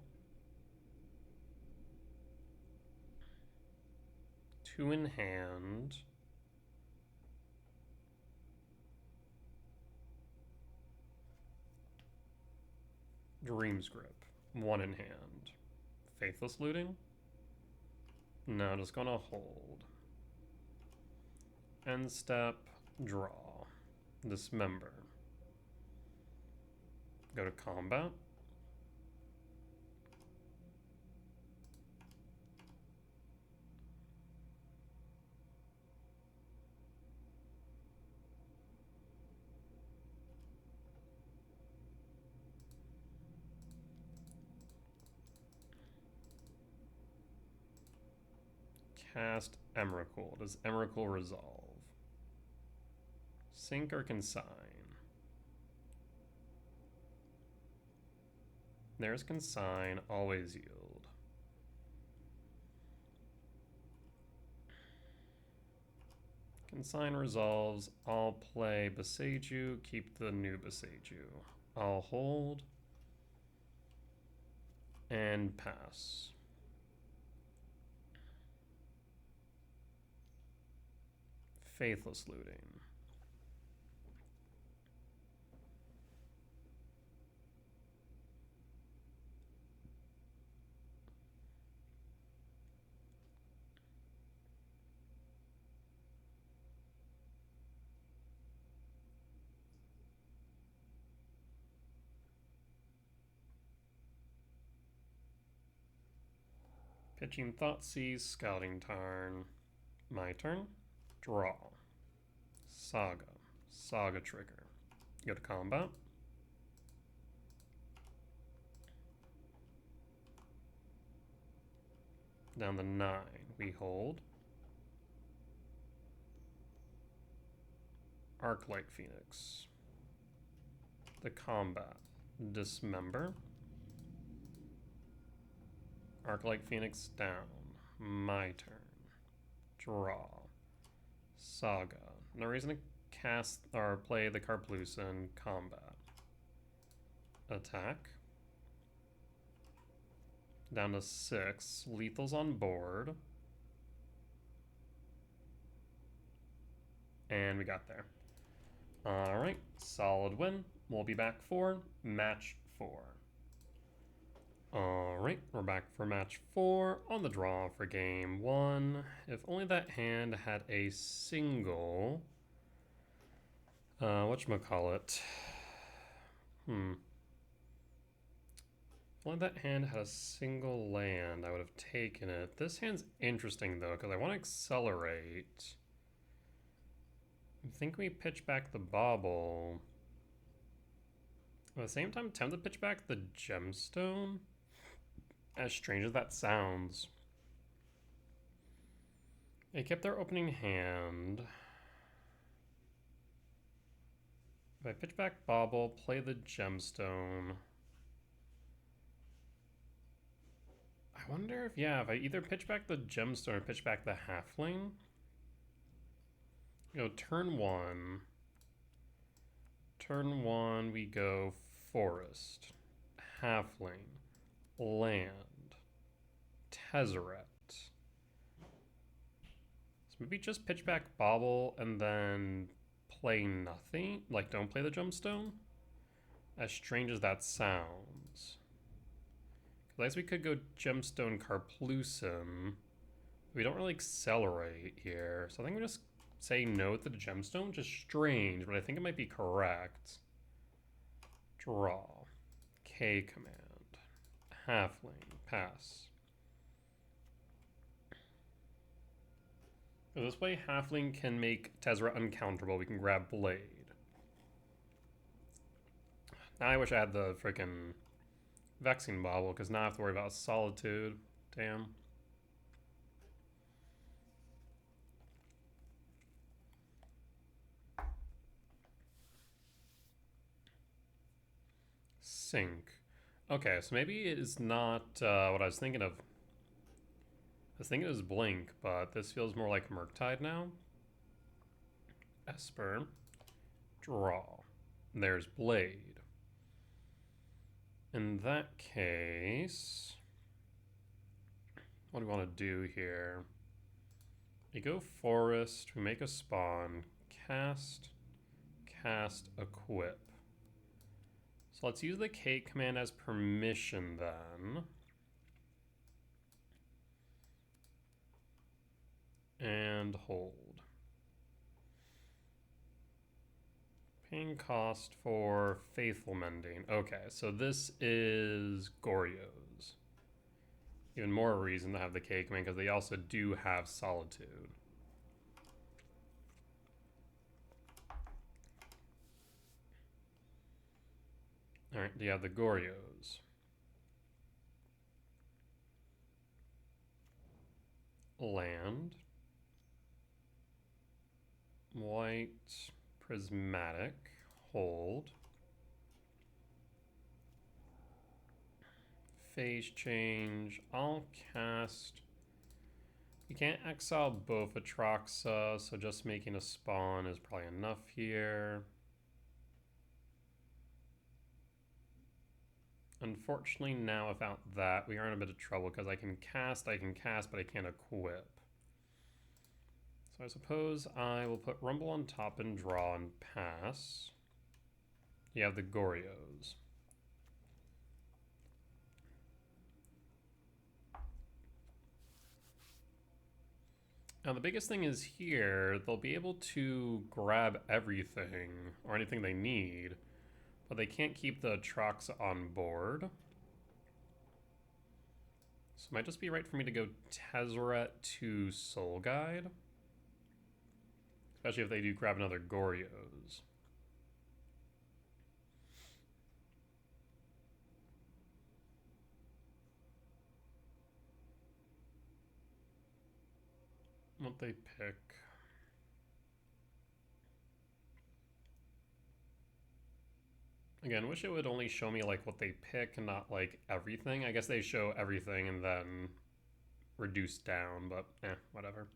2 in hand. Dream's Grip, 1 in hand. Faithless Looting? No, just gonna hold. End step, draw. Dismember. Go to combat. Cast Emrakul. Does Emrakul resolve? Sink or consign? There's consign, always yield. Consign resolves. I'll play Beseiju, keep the new Beseiju. I'll hold and pass. Faithless Looting. Pitching Thoughtseize, Scouting Tarn. My turn. Draw. Saga. Saga trigger. Go to combat. Down to 9. We hold. Arclight Phoenix. The combat. Dismember. Arclight Phoenix down. My turn. Draw. Saga. No reason to cast or play the Karplusan. Combat. Attack. Down to 6. Lethal's on board. And we got there. Alright, solid win. We'll be back for match 4. Alright, we're back for match 4 on the draw for game 1. If only that hand had a single... whatchamacallit? If only that hand had a single land, I would have taken it. This hand's interesting, though, because I want to accelerate. I think we pitch back the Bauble. At the same time, tempted to pitch back the Gemstone. As strange as that sounds. They kept their opening hand. If I pitch back Bauble, play the Gemstone. I wonder if, if I either pitch back the Gemstone or pitch back the Halfling. You know, turn 1. Turn 1, we go Forest, Halfling, Land, Tezzeret. So maybe just pitch back Bauble and then play nothing? Like, don't play the Gemstone? As strange as that sounds. Because I guess we could go Gemstone Karplusan. We don't really accelerate here. So I think we just say no to the Gemstone, which is strange, but I think it might be correct. Draw. K command. Halfling. Pass. So this way, Halfling can make Tezzeret uncounterable. We can grab Blade. Now I wish I had the frickin' Vexing Bauble, because now I have to worry about Solitude. Damn. Sink. Okay, so maybe it is not what I was thinking of. was thinking it was Blink, but this feels more like Murktide now. Esper. Draw. There's Blade. In that case, what do we want to do here? We go Forest, we make a spawn, cast, equip. So let's use the K command as permission then. And hold. Paying cost for Faithful Mending. Okay, so this is Goryo's. Even more reason to have the K command because they also do have Solitude. Alright, you have the Goryos. Land. White. Prismatic. Hold. Phase change. I'll cast. You can't exile both Atraxa, so just making a spawn is probably enough here. Unfortunately, now without that, we are in a bit of trouble because I can cast, but I can't equip. So I suppose I will put Rumble on top and draw and pass. You have the Goryos. Now the biggest thing is here, they'll be able to grab everything, or anything they need, but they can't keep the Atraxa on board. So it might just be right for me to go Tezzeret to Soul Guide. Especially if they do grab another Goryos. What they pick. Again, wish it would only show me like what they pick and not like everything. I guess they show everything and then reduce down, but whatever.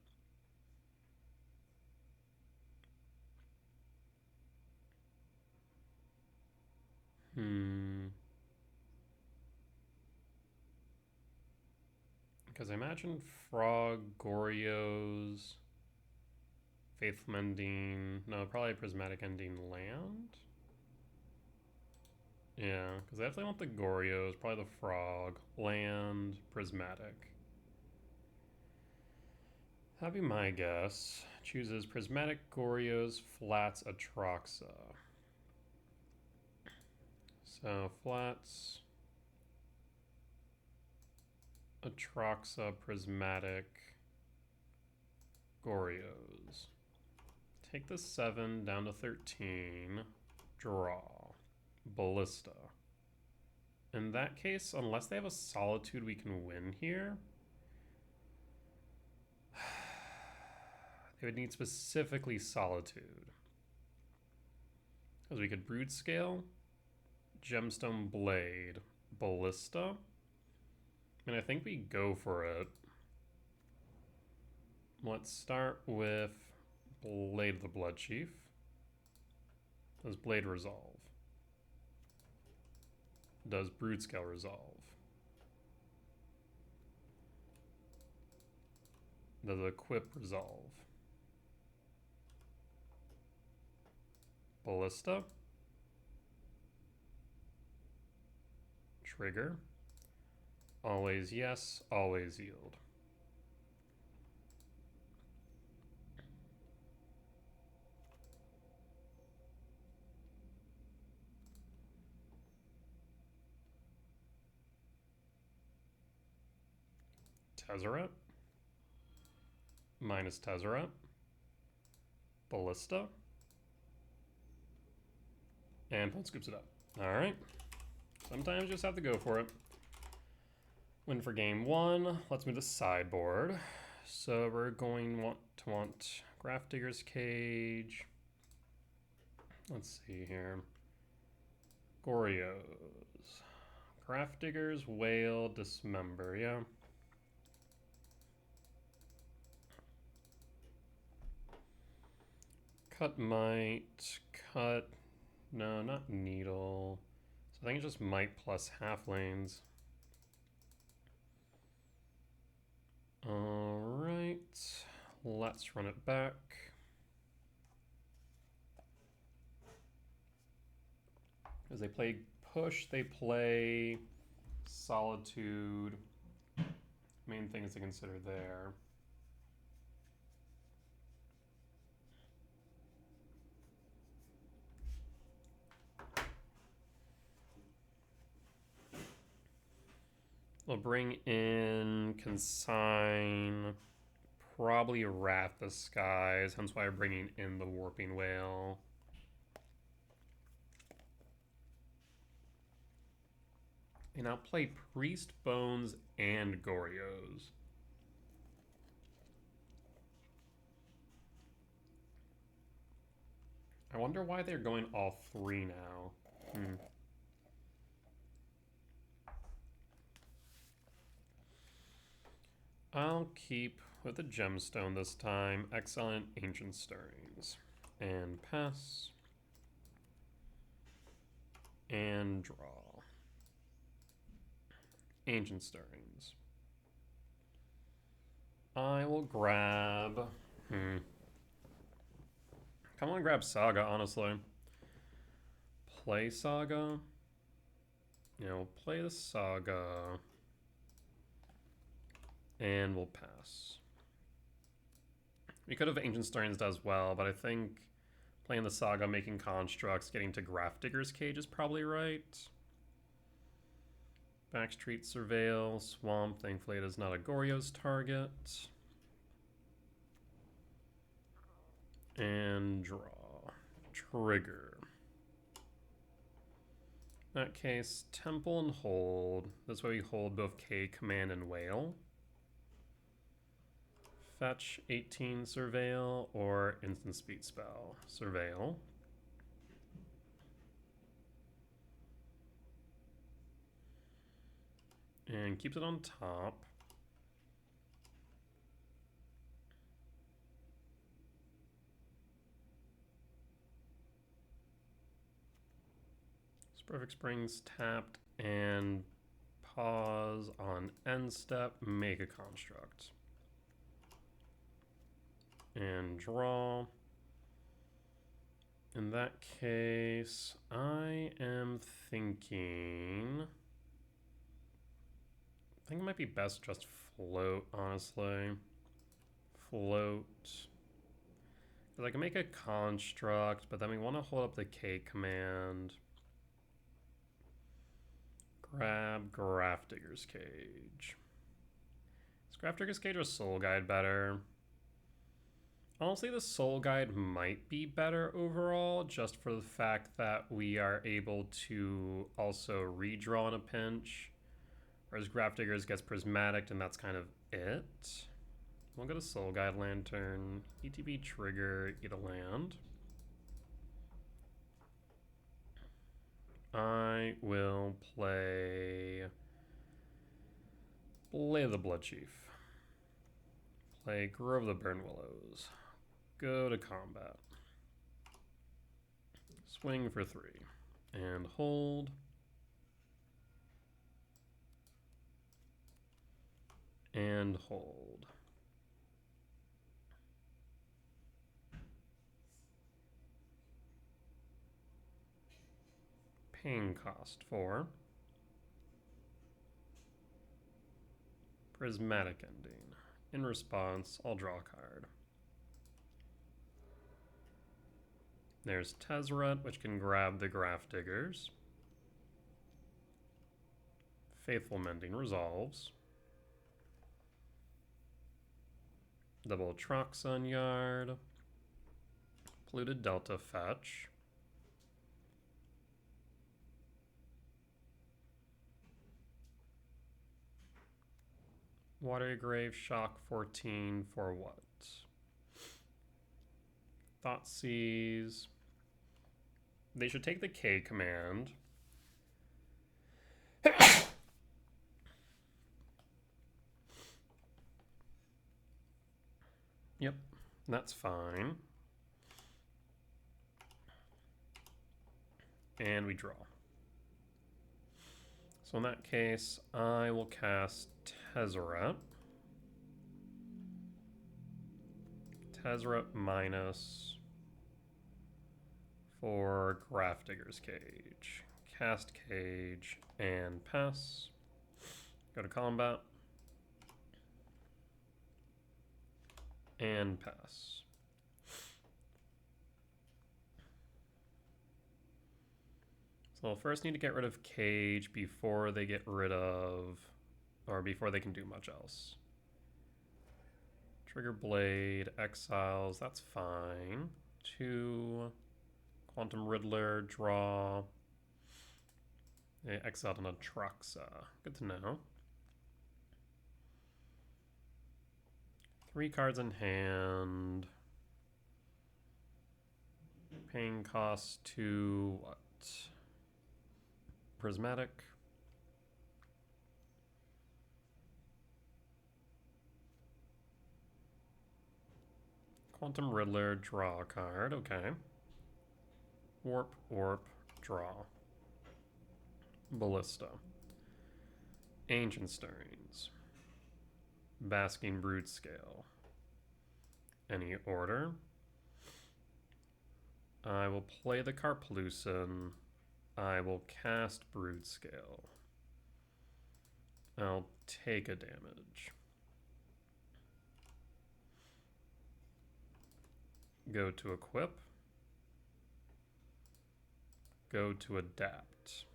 Because I imagine Frog, Goryos, Faithful Mending, no, probably Prismatic Ending Land? Yeah, because I definitely want the Goryos, probably the Frog, Land, Prismatic. That'd be my guess. Chooses Prismatic, Goryos, Flats, Atraxa. So, Flats, Atraxa, Prismatic, Goryos. Take the 7 down to 13. Draw. Ballista. In that case, unless they have a Solitude, we can win here. They would need specifically Solitude. Because we could Broodscale, Gemstone Blade, Ballista. I mean, I think we go for it. Let's start with Blade of the Bloodchief. Does Blade resolve? Does Broodscale resolve? Does Equip resolve? Ballista? Trigger? Always yes, always yield. Tezzeret? Minus Tezzeret. Ballista. And Pone scoops it up. Alright. Sometimes you just have to go for it. Win for game 1. Let's move the sideboard. So we're going to want Grafdigger's Cage. Let's see here. Goryos. Grafdigger's Whale, Dismember, yeah. Cut might, cut, no, not needle. So I think it's just might plus halflings. All right, let's run it back. As they play push, they play solitude. Main things to consider there. We'll bring in Consign, probably Wrath the Skies, hence why I'm bringing in the Warping Whale. And I'll play Priest, Bones, and Goryos. I wonder why they're going all three now. I'll keep with the gemstone this time. Excellent Ancient Stirrings. And pass. And draw. Ancient Stirrings. I will grab... Kind of want to grab Saga, honestly. Play Saga. You know, play the Saga. And we'll pass. We could have Ancient Stirrings as well, but I think playing the Saga, making constructs, getting to Grafdigger's Cage is probably right. Backstreet Surveil, Swamp. Thankfully it is not a Goryo's target. And draw. Trigger. In that case, Temple and Hold. This way we hold both K, Command, and Whale. Fetch 18 Surveil or Instant Speed Spell. Surveil. And keeps it on top. Perfect Springs tapped and pause on end step, make a construct. And draw. In that case, I am thinking... I think it might be best just float, honestly. Float. Because I can make a construct, but then we want to hold up the K command. Grab Grafdigger's Cage. Is Grafdigger's Cage or Soul Guide better? Honestly, the Soul Guide might be better overall, just for the fact that we are able to also redraw in a pinch. Whereas Grafdigger's gets Prismatic, and that's kind of it. We'll go to Soul Guide Lantern, ETB trigger, eat a land. I will play the Blood Chief. Play Grove of the Burn Willows. Go to combat. Swing for 3. And hold. And hold. Paying cost 4. Prismatic Ending. In response, I'll draw a card. There's Tezzeret, which can grab the Grafdiggers. Faithful Mending resolves. Double Troxon Yard. Polluted Delta fetch. Watery Grave, shock 14 for what? Thoughtseize. They should take the K command. Yep, that's fine. And we draw. So in that case, I will cast Tezzeret. Tezzeret minus for Grafdigger's Cage. Cast Cage and pass. Go to combat. And pass. So I'll first need to get rid of Cage before they get rid of, or before they can do much else. Trigger Blade, Exiles, that's fine. 2, Quantum Riddler, draw. They exiled an Atraxa. Good to know. 3 cards in hand. Paying cost to what? Prismatic. Quantum Riddler, draw a card. Okay. Warp, draw. Ballista. Ancient Stirrings. Basking Broodscale. Any order. I will play the Karplusan. I will cast Broodscale. I'll take a damage. Go to equip. Go to adapt.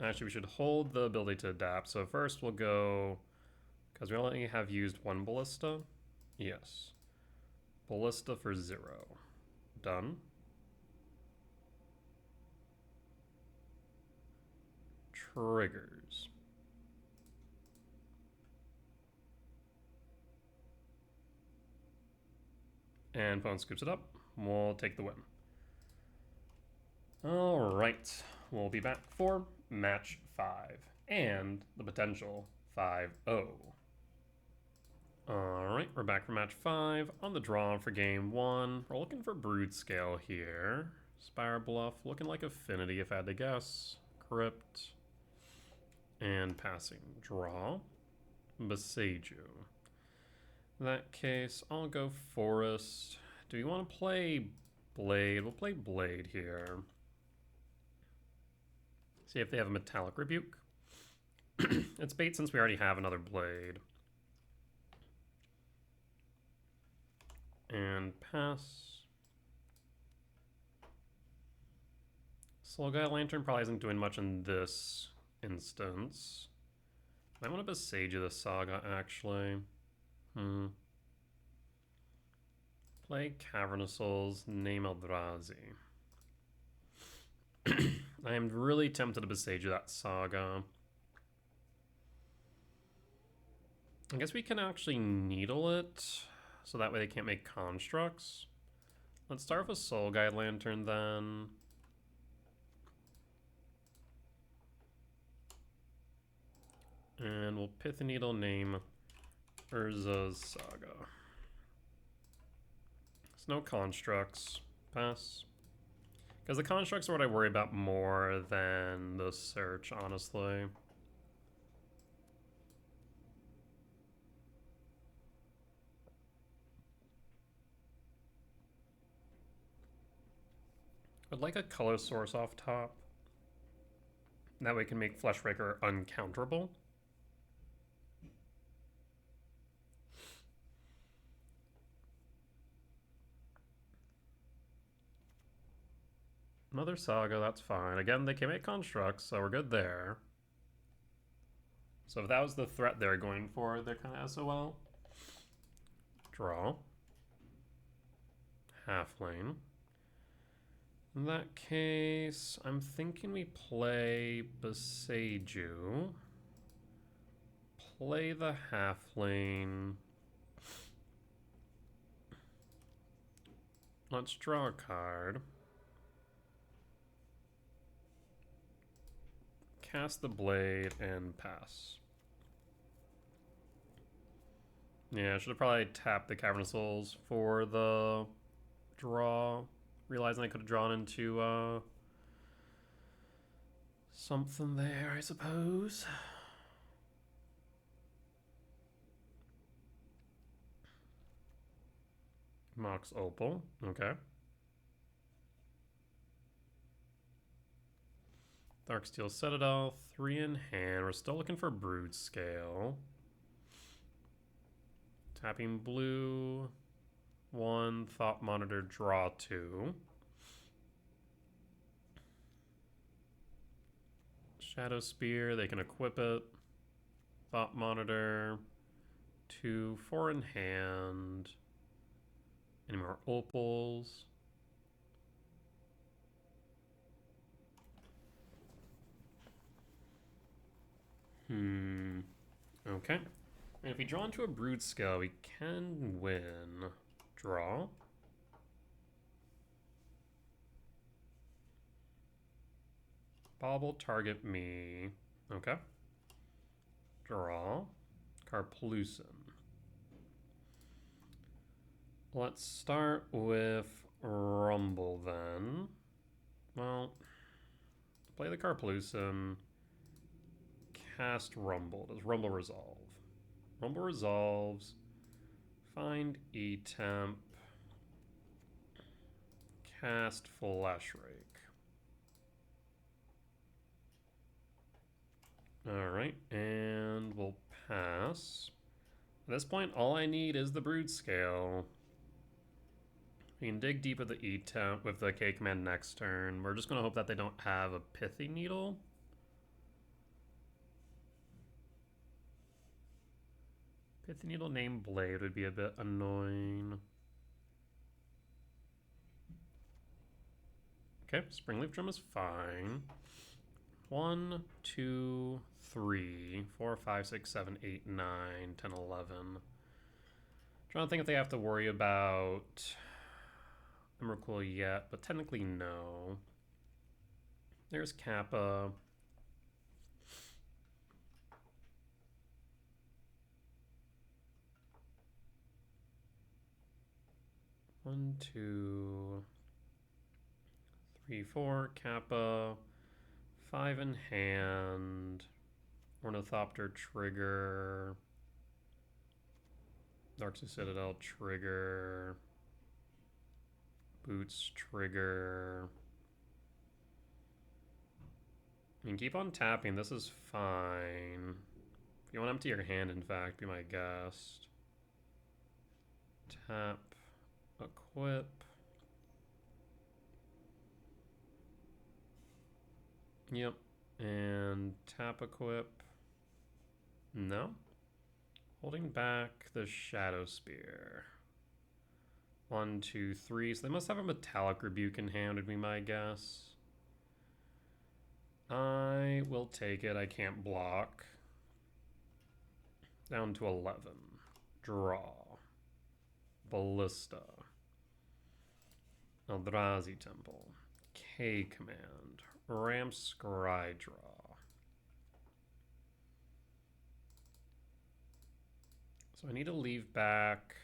Actually, we should hold the ability to adapt. So first we'll go, because we only have used 1 Ballista. Yes. Ballista for 0. Done. Triggers. And opponent scoops it up. We'll take the win. Alright. We'll be back for match 5. And the potential 5-0. Alright, we're back for match 5. On the draw for game 1. We're looking for Broodscale here. Spire Bluff, looking like Affinity if I had to guess. Crypt. And passing. Draw. Beseiju. In that case, I'll go Forest. Do we want to play Blade? We'll play Blade here. See if they have a Metallic Rebuke. It's bait since we already have another Blade. And pass. Slow Guy Lantern probably isn't doing much in this instance. I want to Beseiju the Saga, actually. Play Cavernous Souls, name Eldrazi. I am really tempted to Beseiju that Saga. I guess we can actually Needle it, so that way they can't make constructs. Let's start with Soul Guide Lantern then. And we'll Pith Needle name Urza's Saga. There's no constructs. Pass. Because the constructs are what I worry about more than the search, honestly. I'd like a color source off top. That way we can make Fleshbreaker uncounterable. Another Saga, that's fine. Again, they can make constructs, so we're good there. So if that was the threat they're going for, they're kind of SOL. Draw. Halfling. In that case, I'm thinking we play Beseiju. Play the Halfling. Let's draw a card. Cast the Blade and pass. Yeah, I should have probably tapped the Cavernous Souls for the draw. Realizing I could have drawn into something there, I suppose. Mox Opal, okay. Darksteel Citadel, 3 in hand. We're still looking for Broodscale. Tapping blue, 1, Thought Monitor, draw 2. Shadow Spear, they can equip it. Thought Monitor, 2, 4 in hand. Any more opals? Okay. And if we draw into a Broodscale, we can win. Draw. Bauble, target me. Okay. Draw. Karplusin. Let's start with Rumble then. Well, play the Karplusin. Cast Rumble. Does Rumble resolve? Rumble resolves. Find E-Temp. Cast Flash Rake. Alright, and we'll pass. At this point, all I need is the Broodscale. We can dig deep with the E-Temp with the K command next turn. We're just going to hope that they don't have a Pithy Needle. Pithy Needle named Blade would be a bit annoying. Okay, Springleaf Drum is fine. 1, 2, 3, 4, 5, 6, 7, 8, 9, 10, 11. Trying to think if they have to worry about Emrakul yet, but technically no. There's Kappa. One, 2, 3, 4, Kappa. 5 in hand. Ornithopter trigger. Darkseid Citadel trigger. Boots trigger. You can keep on tapping. This is fine. If you want to empty your hand, in fact, be my guest. Tap. Equip. Yep. And tap equip. No. Holding back the Shadow Spear. 1, 2, 3. So they must have a Metallic Rebuke in hand, would be my guess. I will take it. I can't block. Down to 11. Draw. Ballista. Eldrazi Temple. K command. Ramp Scry Draw. So I need to leave back.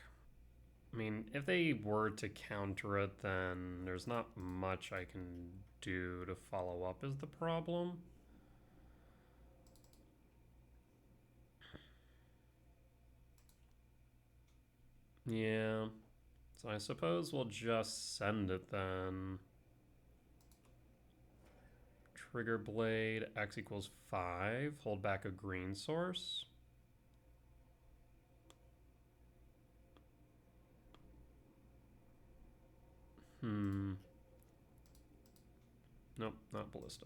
I mean, if they were to counter it, then there's not much I can do to follow up is the problem. Yeah. So I suppose we'll just send it then. Trigger Blade, X equals 5. Hold back a green source. Nope, not Ballista.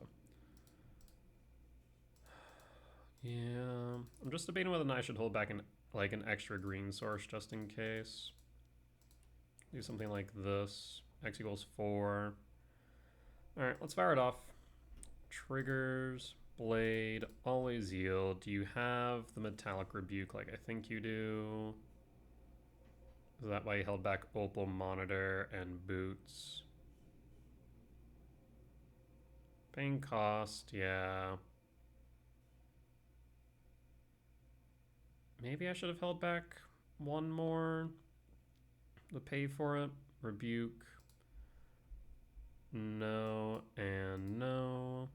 Yeah, I'm just debating whether or not I should hold back an extra green source just in case. Do something like this. X equals 4. Alright, let's fire it off. Triggers, Blade, always yield. Do you have the Metallic Rebuke like I think you do? Is that why you held back Opal, Monitor, and Boots? Paying cost, yeah. Maybe I should have held back one more to pay for it. Rebuke. No and no.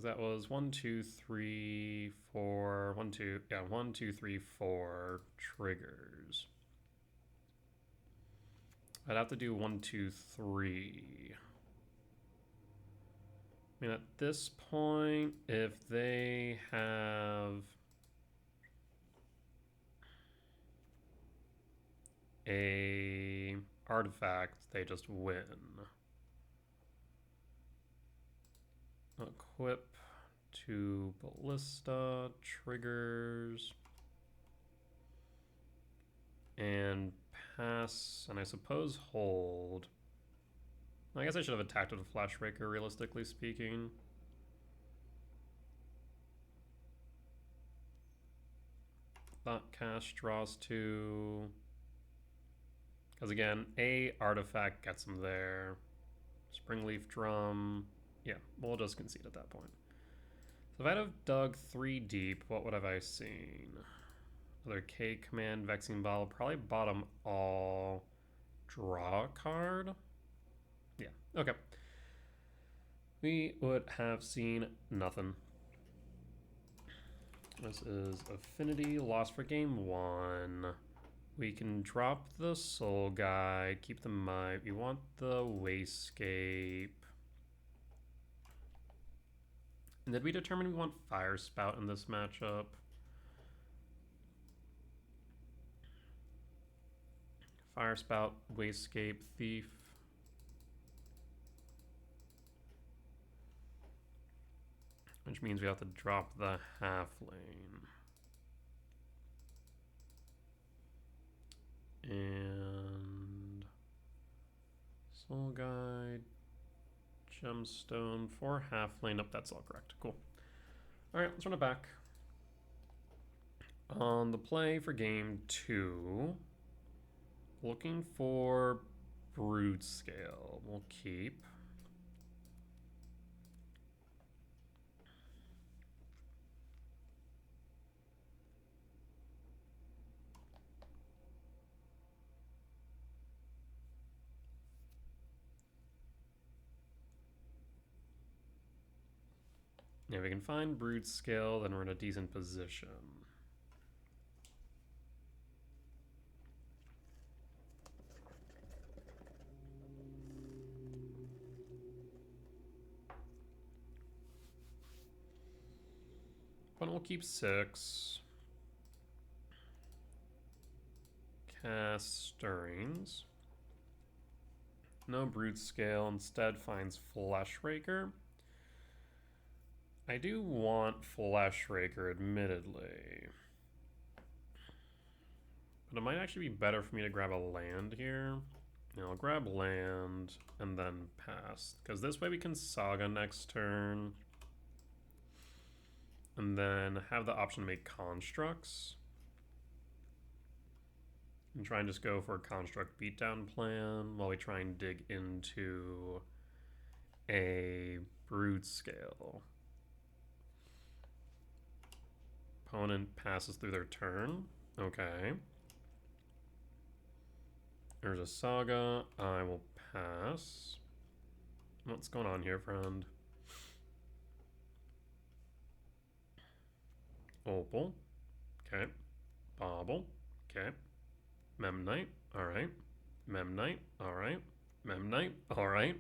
that was 1, 2, 3, 4, 1, 2, yeah, 1, 2, 3, 4 triggers. I'd have to do 1, 2, 3. I mean, at this point, if they have a artifact, they just win. Equip to ballista, triggers, and pass, and I suppose hold. I guess I should have attacked with a Flash Raker, realistically speaking. Thought cast draws 2. Because again, a artifact gets him there. Springleaf Drum. Yeah, we'll just concede at that point. So if I'd have dug 3 deep, what would have I seen? Another K command, Vexing Bottle, probably bottom all. Draw a card? Yeah, okay. We would have seen nothing. This is Affinity, lost for game 1. We can drop the Soul Guide, keep the Might. We want the Wastscape. And did we determine we want Fire Spout in this matchup? Fire Spout, Wastscape, Thief. Which means we have to drop the Halfling. And Soul Guide, Gemstone for Halfling. Nope, that's all correct. Cool. All right, let's run it back. On the play for game 2, looking for Broodscale. We'll keep. Yeah, we can find Broodscale, then we're in a decent position. But we'll keep 6. Cast Stirrings. No Broodscale, instead finds Flesh Raker. I do want Flesh Raker, admittedly. But it might actually be better for me to grab a land here. I'll grab land and then pass. Because this way we can Saga next turn. And then have the option to make constructs. And try and just go for a construct beatdown plan while we try and dig into a Broodscale. Opponent passes through their turn. Okay. There's a Saga. I will pass. What's going on here, friend? Opal. Okay. Bauble. Okay. Memnite. Alright. Memnite. Alright. Memnite. Alright.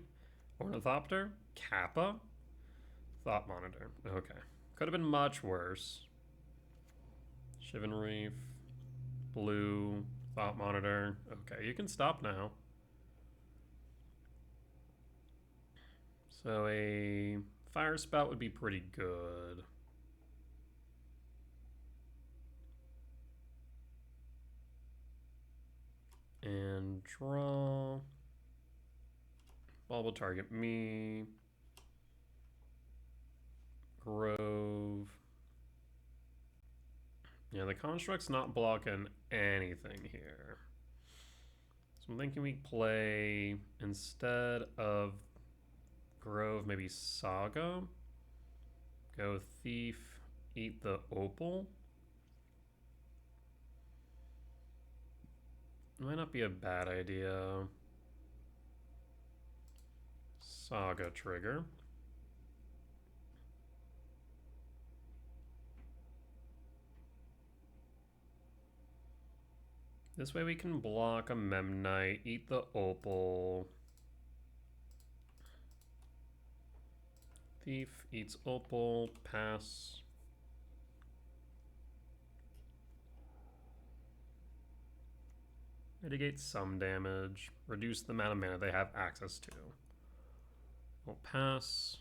Ornithopter. Kappa. Thought Monitor. Okay. Could have been much worse. Shivan Reef. Blue. Thought Monitor. Okay, you can stop now. So a Fire Spout would be pretty good. And draw. Ball will target me. Grove. Yeah, the construct's not blocking anything here. So I'm thinking we play, instead of Grove, maybe Saga. Go Thief, eat the Opal. Might not be a bad idea. Saga trigger. This way we can block a Memnite, eat the Opal. Thief eats Opal, pass. Mitigate some damage. Reduce the amount of mana they have access to. We'll pass.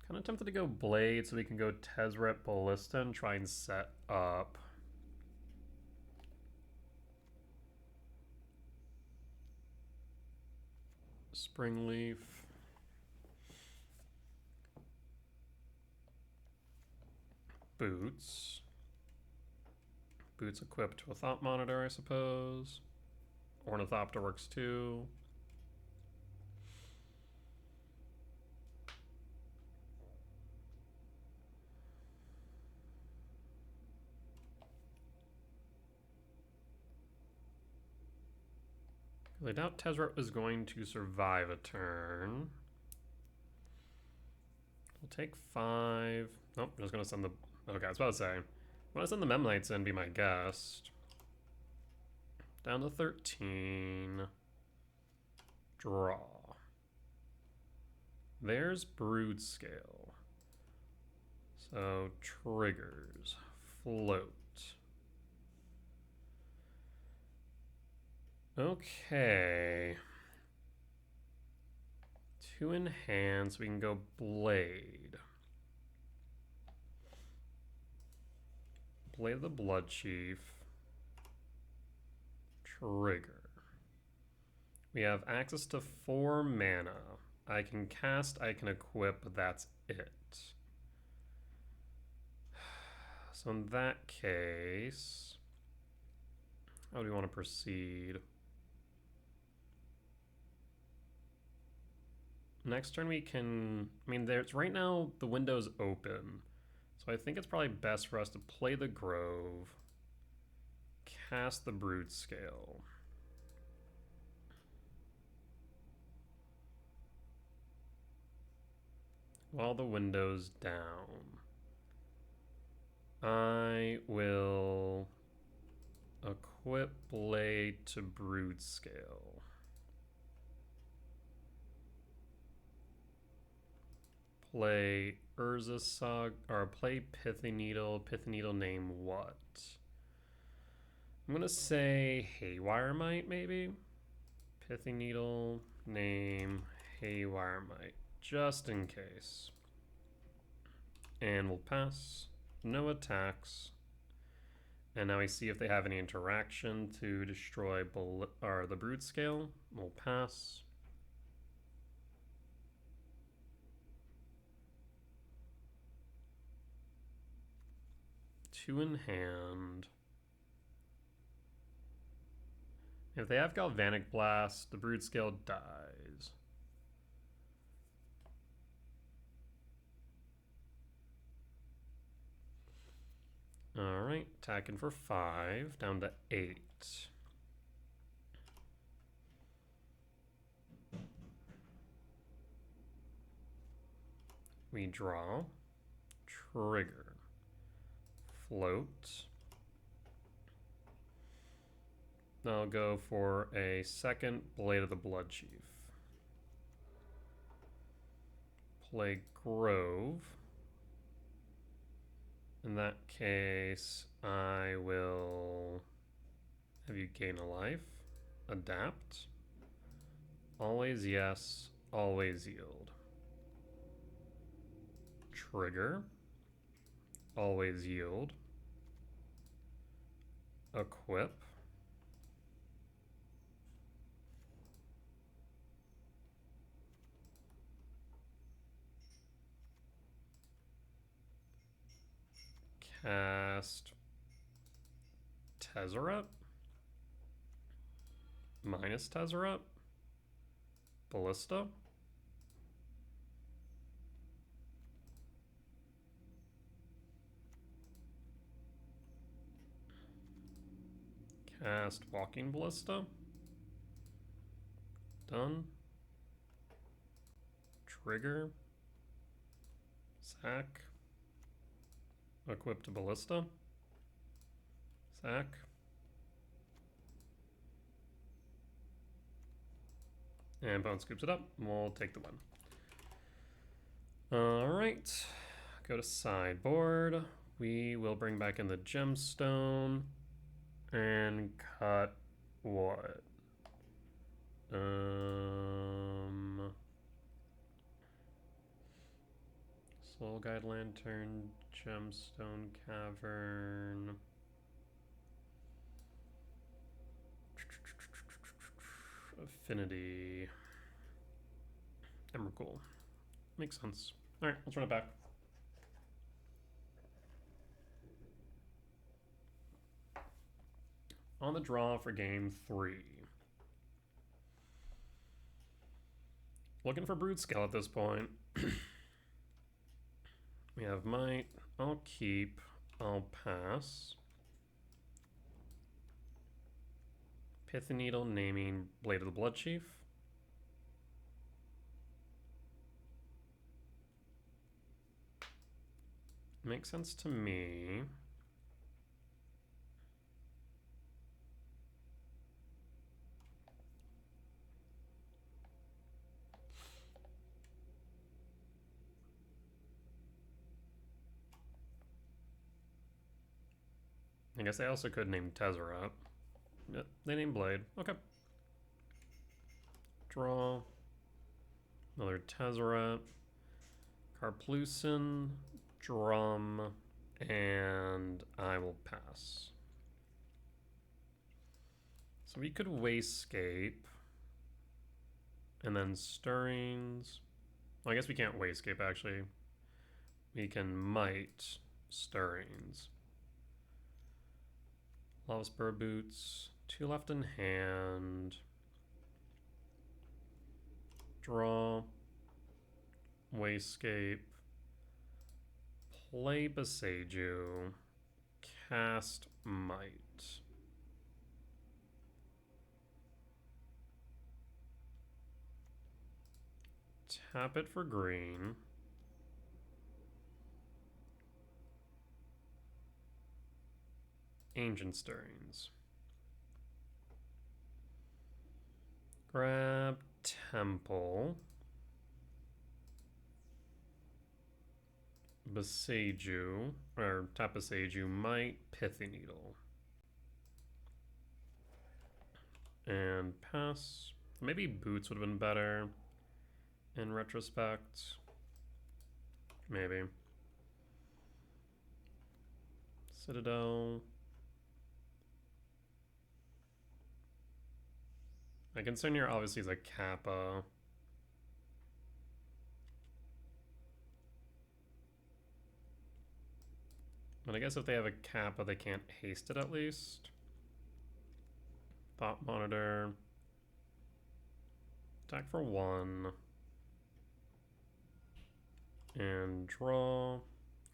Kind of tempted to go Blade so we can go Tezzeret Ballista and try and set up. Springleaf. Boots. Boots equipped to a Thought Monitor, I suppose. Ornithopter works too. I doubt Tezzeret was going to survive a turn. We'll take 5. Nope, I'm just going to send the... Okay, I was about to say. I'm going to send the Memnites in, be my guest. Down to 13. Draw. There's Broodscale. So, triggers. Float. Okay. 2 in hand, so we can go Blade. Blade of the Blood Chief. Trigger. We have access to 4 mana. I can cast, I can equip, but that's it. So in that case, how do we want to proceed? Next turn we can, I mean, there's right now the window's open. So I think it's probably best for us to play the Grove, cast the Broodscale. While the window's down. I will equip Blade to Broodscale. Play Urza Saga, or play Pithy Needle. Pithy Needle name what? I'm gonna say Haywire Mite, maybe? Pithy Needle name Haywire Mite, just in case. And we'll pass. No attacks. And now we see if they have any interaction to destroy the Broodscale. We'll pass. Two in hand. If they have Galvanic Blast, the Broodscale dies. Alright, attacking for 5, down to 8. We draw, trigger, float. I'll go for a second Blade of the Blood Chief. Play Grove. In that case, I will have you gain a life. Adapt. Always yes, always yield. Trigger. Always yield. Equip. Cast Tezzeret. Minus Tezzeret. Ballista. Cast Walking Ballista. Done. Trigger. Sack. Equip to Ballista. Sack. And Bone scoops it up. We'll take the win. Alright. Go to sideboard. We will bring back in the gemstone. And cut what? Soul Guide Lantern, Gemstone Cavern. Affinity. Emrakul. Makes sense. Alright, let's run it back. On the draw for game 3. Looking for Broodscale at this point. We have Might. I'll keep. I'll pass. Pithy Needle, naming Blade of the Blood Chief. Makes sense to me. I guess they also could name Tezzeret. Yep, they named Blade. Okay. Draw. Another Tezzeret. Karplusin. Drum. And I will pass. So we could Wasescape. And then Stirrings. Well, I guess we can't Wasescape, actually. We can Might Stirrings. Lava Spur Boots, 2 left in hand. Draw. Wasescape. Play Boseiju. Cast Might. Tap it for green. Ancient Stirrings. Grab Temple. Boseiju, or tap Boseiju, Might, Pithy Needle. And pass. Maybe Boots would have been better in retrospect. Maybe. Citadel. My concern here obviously is a Kappa. But I guess if they have a Kappa, they can't haste it at least. Thought Monitor. Attack for 1. And draw.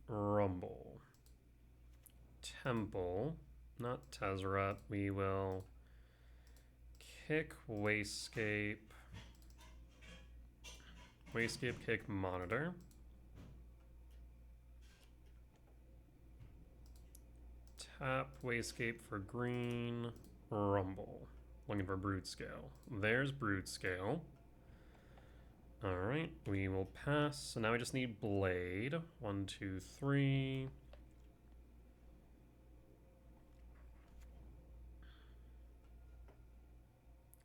Rumble. Temple. Not Tezzeret. We will kick Wasescape. Wasescape, kick Monitor. Tap Wasescape for green. Rumble. Looking for Broodscale. There's Broodscale. Alright, we will pass. So now we just need Blade. 1, 2, 3.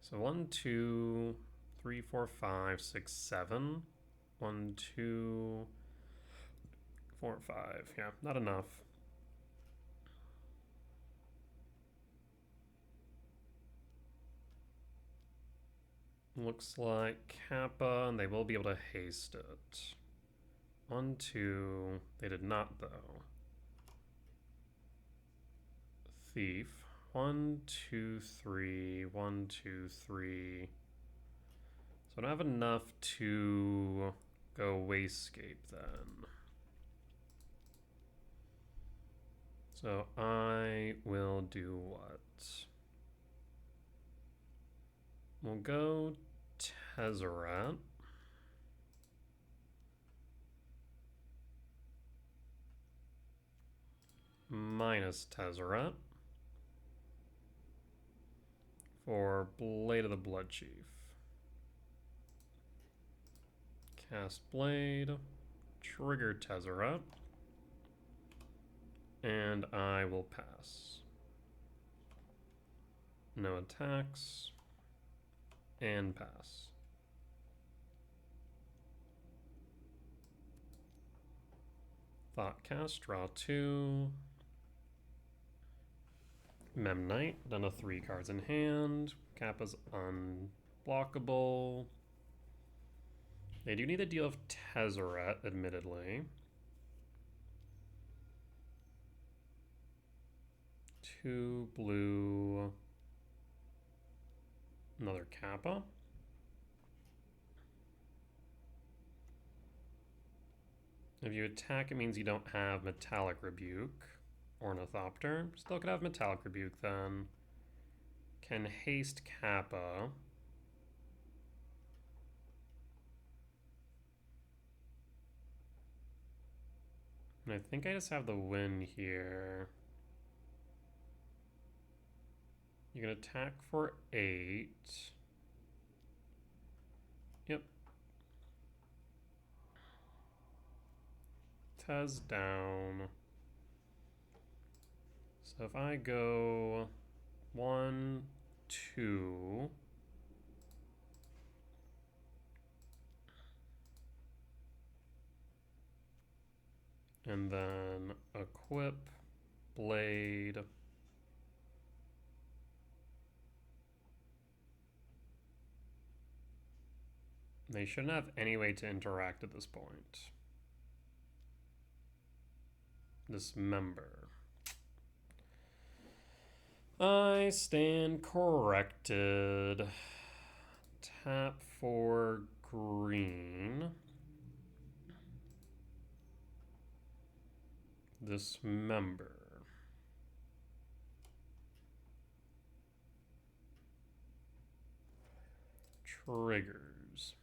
So 1, 2, 3, 4, 5, 6, 7. 1, 2, 4, 5. Yeah, not enough. Looks like Kappa, and they will be able to haste it. 1, 2. They did not, though. Thief. 1, 2, 3. 1, 2, 3. So I don't have enough to go Wasescape then. So I will do what? We'll go Tezzeret. minus Tezzeret for Blade of the Blood Chief. Cast Blade, trigger Tezzeret, and I will pass. No attacks, and pass. Thought cast, draw 2. Memnite, down to 3 cards in hand. Kappa's unblockable. They do need a deal of Tezzeret, admittedly. 2 blue. Another Kappa. If you attack, it means you don't have Metallic Rebuke. Ornithopter. Still could have Metallic Rebuke then. Can haste Kappa. And I think I just have the win here. You can attack for 8. Yep. Tez down. So if I go 1, 2. And then equip Blade. They shouldn't have any way to interact at this point. Dismember. I stand corrected. Tap for green. Dismember. Triggers.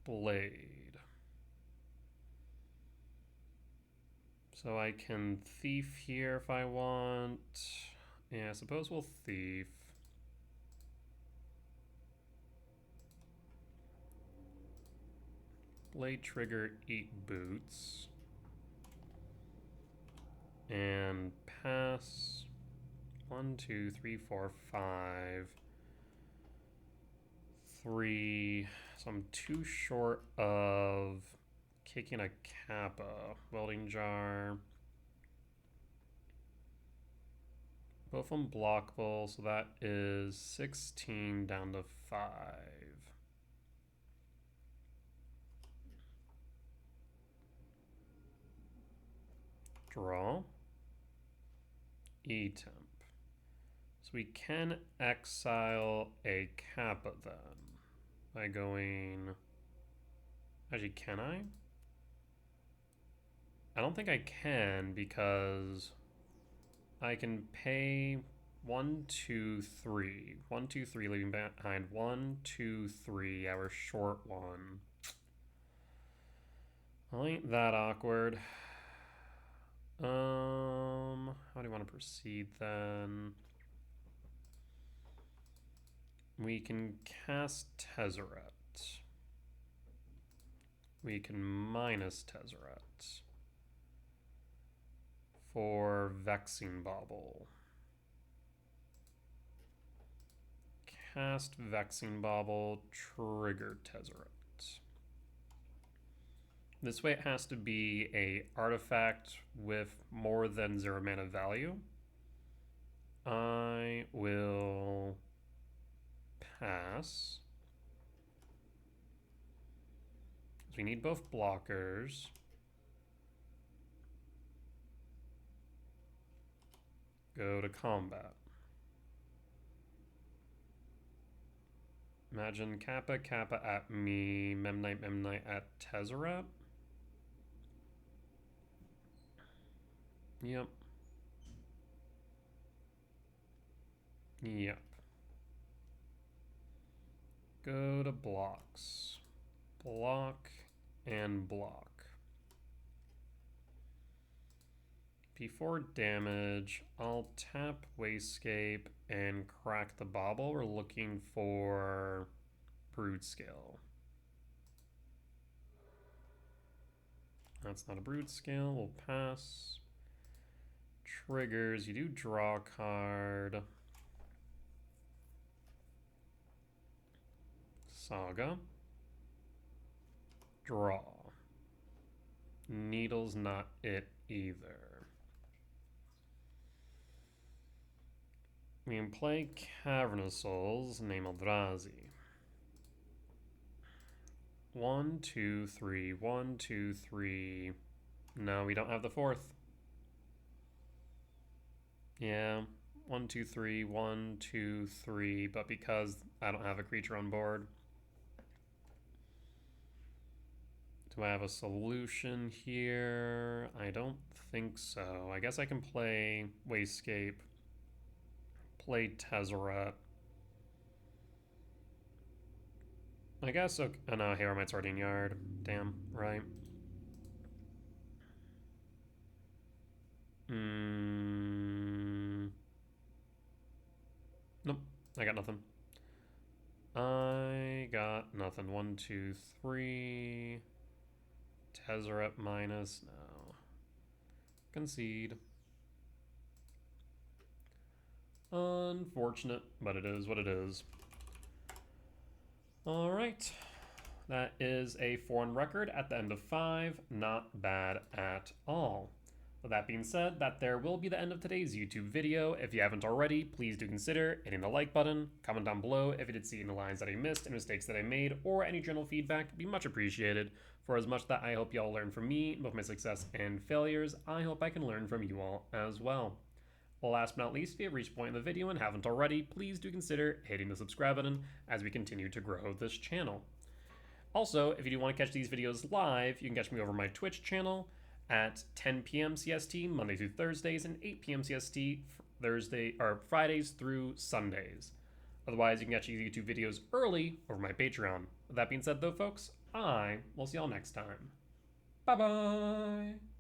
Blade. So I can thief here if I want. Yeah, I suppose we'll thief. Blade trigger, eat boots. And pass. 1, 2, 3, 4, 5. 3. So I'm too short of kicking a Kappa. Welding jar. Both unblockable, so that is 16 down to 5. Draw. E-temp. So we can exile a Kappa then by going... Actually, can I? I don't think I can because I can pay 1, 2, 3. 1, 2, 3, leaving behind 1, 2, 3. Yeah, we're short 1. Well, ain't that awkward. How do you want to proceed then? We can cast Tezzeret. We can minus Tezzeret for Vexing Bauble. Cast Vexing Bauble, trigger Tezzeret. This way it has to be a artifact with more than 0 mana value. I will pass. We need both blockers. Go to combat. Imagine Kappa, Kappa at me, Memnite, Memnite at Tezzeret. Yep. Yep. Go to blocks. Block and block. before damage, I'll tap Wasescape and crack the bauble. We're looking for Broodscale. That's not a Broodscale. We'll pass. Triggers. You do draw a card. Saga. Draw. Needle's not it either. We can play Cavernous Souls, name Eldrazi. 1, 2, 3, 1, 2, 3. No, we don't have the fourth. Yeah, 1, 2, 3, 1, 2, 3, but because I don't have a creature on board. Do I have a solution here? I don't think so. I guess I can play Wasescape, play Tezzeret. I guess, okay. Oh no, here my Sardine Yard. Damn, right. Nope, I got nothing. I got nothing. 1, 2, 3. Tezzeret minus, no. Concede. Unfortunate, but it is what it is. All right. That is a 4-1 record at the end of 5. Not bad at all. With that being said, that there will be the end of today's YouTube video. If you haven't already, please do consider hitting the like button. Comment down below if you did see any lines that I missed and mistakes that I made, or any general feedback would be much appreciated. For as much that I hope y'all learn from me, both my success and failures, I hope I can learn from you all as well. Last but not least, if you have reached a point in the video and haven't already, please do consider hitting the subscribe button as we continue to grow this channel. Also, if you do want to catch these videos live, you can catch me over my Twitch channel at 10 p.m. CST, Monday through Thursdays, and 8 p.m. CST, Fridays through Sundays. Otherwise, you can catch these YouTube videos early over my Patreon. With that being said, though, folks, I will see y'all next time. Bye-bye!